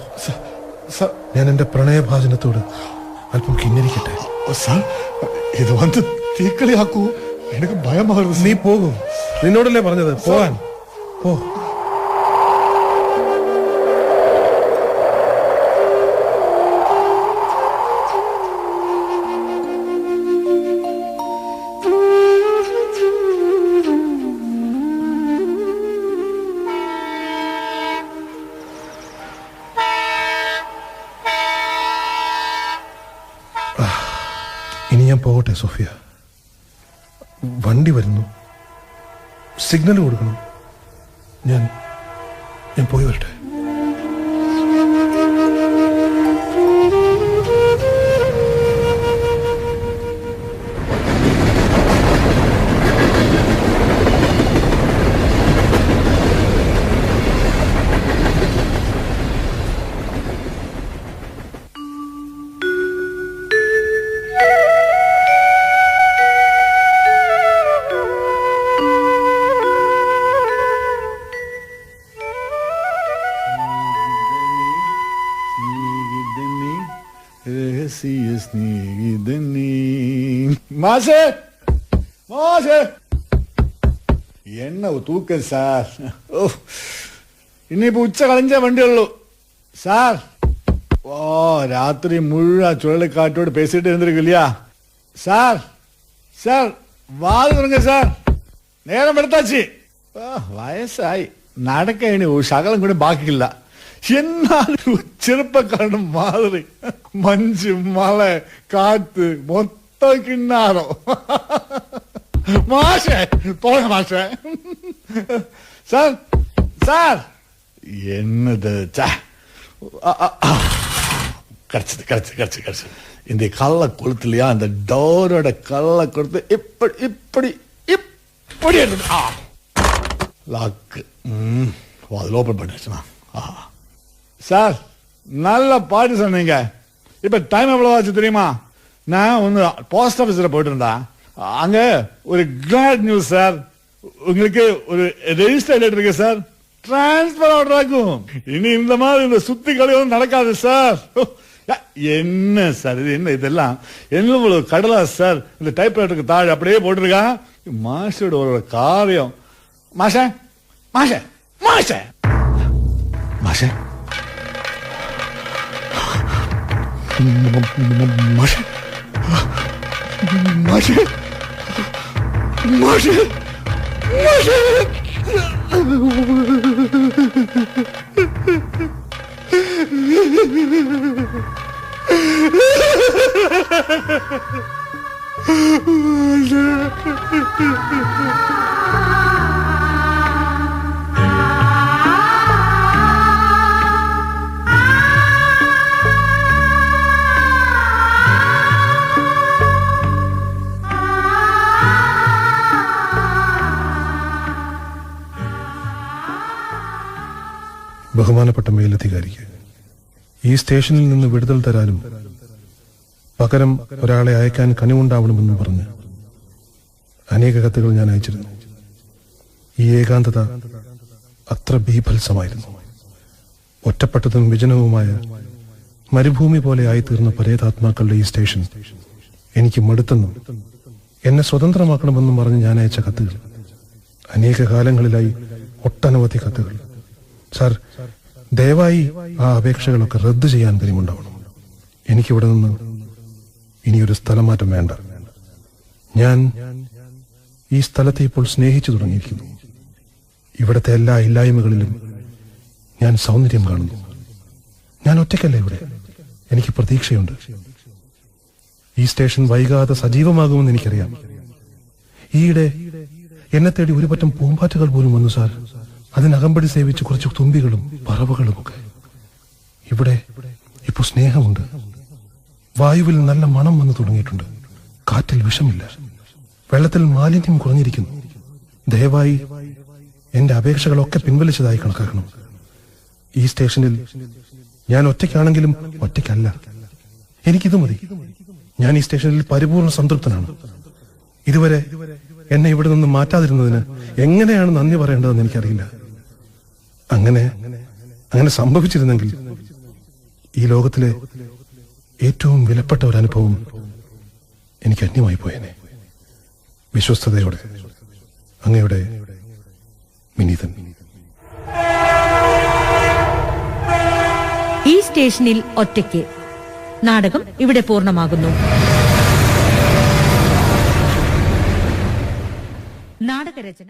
ഞാൻ എന്റെ പ്രണയഭാജനത്തോട് അല്പം കിന്നരിക്കട്ടെ. സാർ, ഇത് വന്ന് തീക്കളിയാക്കൂ, എനിക്ക് ഭയമാകുന്നു. നീ പോകും. നിന്നോടല്ലേ പറഞ്ഞത് പോവാൻ? പോ. ഇനി ഞാൻ പോകട്ടെ സോഫിയ. വണ്ടി വരുന്നു, സിഗ്നൽ കൊടുക്കണം. ഞാൻ പോയി വരട്ടെ. പ്രിയ സ്നേഹിതനേ. മാഷേ മാഷേ എന്നെ തൂക്കം സാർ. ഓ ഇനിയിപ്പോ ഉച്ച കളഞ്ഞ വണ്ടിയുള്ളൂ സാർ. ഓ രാത്രി മുഴുവൻ ചുഴലിക്കാറ്റോട് പേസിട്ട് ഇരുന്നിരിക്കില്ല സാർ. സാർ വാത് തുടങ്ങ സാർ. നേരം എടുത്താച്ചി. വയസ്സായി നടക്കണി ശകലം കൂടി ബാക്കിയില്ല. എന്നാലും ചെറുപ്പക്കാരനും മാതിരി മഞ്ച് മഴ കാറ്റ് മൊത്തം കിണ്ണാറോ. മാഷേ പോയ മാഷേ. സാർ സാർ என்னது கிடைச்சது கிடைச்சது கிடைச்சது கிடைச்சது. இந்த கல்லை கொளுத்துலையா அந்த டோரோட கல்லை கொடுத்து இப்படி இப்படி இப்படி லாக்கு அதில் ஓப்பன் பண்ணிடுச்சுண்ணா. சார் நல்ல பாட்டு சொன்னீங்க. இப்ப டைம் எவ்வளவு ஆச்சு தெரியுமா? நான் ஒன்று போஸ்ட் ஆஃபீஸில் போயிட்டு இருந்தா அங்க ஒரு கிளாட் நியூஸ் சார். உங்களுக்கு ஒரு ரெஜிஸ்டர் லெட்டர் இருக்கு சார். டிரான்ஸ்பர் ஆர்டர் ஆகும். இனி இந்த மாதிரி இந்த சுத்தி கலையும் நடக்காது சார். என்ன சார் இது? என்ன இதெல்லாம் என்ன கடலா சார்? இந்த டைப்ரைட்டருக்கு தாழ் அப்படியே போட்டிருக்கான். மாஷோட ஒரு காரியம். மாஷே மாஷே மாஷே மாஷே மாஷே மாஷே மாஷே மாஷே. ബഹുമാനപ്പെട്ട മേലധികാരിക്ക് ഈ സ്റ്റേഷനിൽ നിന്ന് വിടുതൽ തരാനും പകരം ഒരാളെ അയക്കാൻ കനിവുണ്ടാവണമെന്നും പറഞ്ഞ് അനേക കത്തുകൾ ഞാൻ അയച്ചിരുന്നു. ഈ ഏകാന്തത അത്ര ബീഭത്സമായിരുന്നു. ഒറ്റപ്പെട്ടതും വിജനവുമായ മരുഭൂമി പോലെ ആയിത്തീർന്ന പരേതാത്മാക്കളുടെ ഈ സ്റ്റേഷൻ എനിക്ക് മടുത്തെന്നും എന്നെ സ്വതന്ത്രമാക്കണമെന്നും പറഞ്ഞ് ഞാൻ അയച്ച കത്തുകൾ, അനേക കാലങ്ങളിലായി ഒട്ടനവധി കത്തുകൾ. സാർ ദയവായി ആ അപേക്ഷകളൊക്കെ റദ്ദു ചെയ്യാൻ കഴിയുമുണ്ടാവണം. എനിക്കിവിടെ നിന്ന് ഇനിയൊരു സ്ഥലമാറ്റം വേണ്ട. ഞാൻ ഈ സ്ഥലത്തെ ഇപ്പോൾ സ്നേഹിച്ചു തുടങ്ങിയിരിക്കുന്നു. ഇവിടുത്തെ എല്ലാ ഇല്ലായ്മകളിലും ഞാൻ സൗന്ദര്യം കാണുന്നു. ഞാൻ ഒറ്റയ്ക്കല്ല ഇവിടെ, എനിക്ക് പ്രതീക്ഷയുണ്ട്. ഈ സ്റ്റേഷൻ വൈകാതെ സജീവമാകുമെന്ന് എനിക്കറിയാം. ഈയിടെ എന്നെ തേടി ഒരു പറ്റം പൂമ്പാറ്റകൾ പോലും വന്നു സാർ. അതിനകമ്പടി സേവിച്ച് കുറച്ച് തുമ്പികളും പറവകളുമൊക്കെ. ഇവിടെ ഇപ്പൊ സ്നേഹമുണ്ട്. വായുവിൽ നല്ല മണം വന്നു തുടങ്ങിയിട്ടുണ്ട്. കാറ്റിൽ വിഷമില്ല. വെള്ളത്തിൽ മാലിന്യം കുറഞ്ഞിരിക്കുന്നു. ദയവായി എന്റെ അപേക്ഷകളൊക്കെ പിൻവലിച്ചതായി കണക്കാക്കണം. ഈ സ്റ്റേഷനിൽ ഞാൻ ഒറ്റയ്ക്കാണെങ്കിലും ഒറ്റയ്ക്കല്ല. എനിക്കിത് മതി. ഞാൻ ഈ സ്റ്റേഷനിൽ പരിപൂർണ്ണ സംതൃപ്തനാണ്. ഇതുവരെ എന്നെ ഇവിടെ നിന്ന് മാറ്റാതിരുന്നതിന് എങ്ങനെയാണ് നന്ദി പറയേണ്ടതെന്ന് എനിക്കറിയില്ല. അങ്ങനെ സംഭവിച്ചിരുന്നെങ്കിൽ ഈ ലോകത്തിലെ ഏറ്റവും വിലപ്പെട്ട ഒരു അനുഭവം എനിക്ക് അന്യമായി പോയേനെ. വിശ്വസ്തയോടെ അങ്ങയുടെ വിനീതൻ. ഈ സ്റ്റേഷനിൽ ഒറ്റയ്ക്ക് നാടകം ഇവിടെ പൂർണ്ണമാകുന്നു. നാടകരചന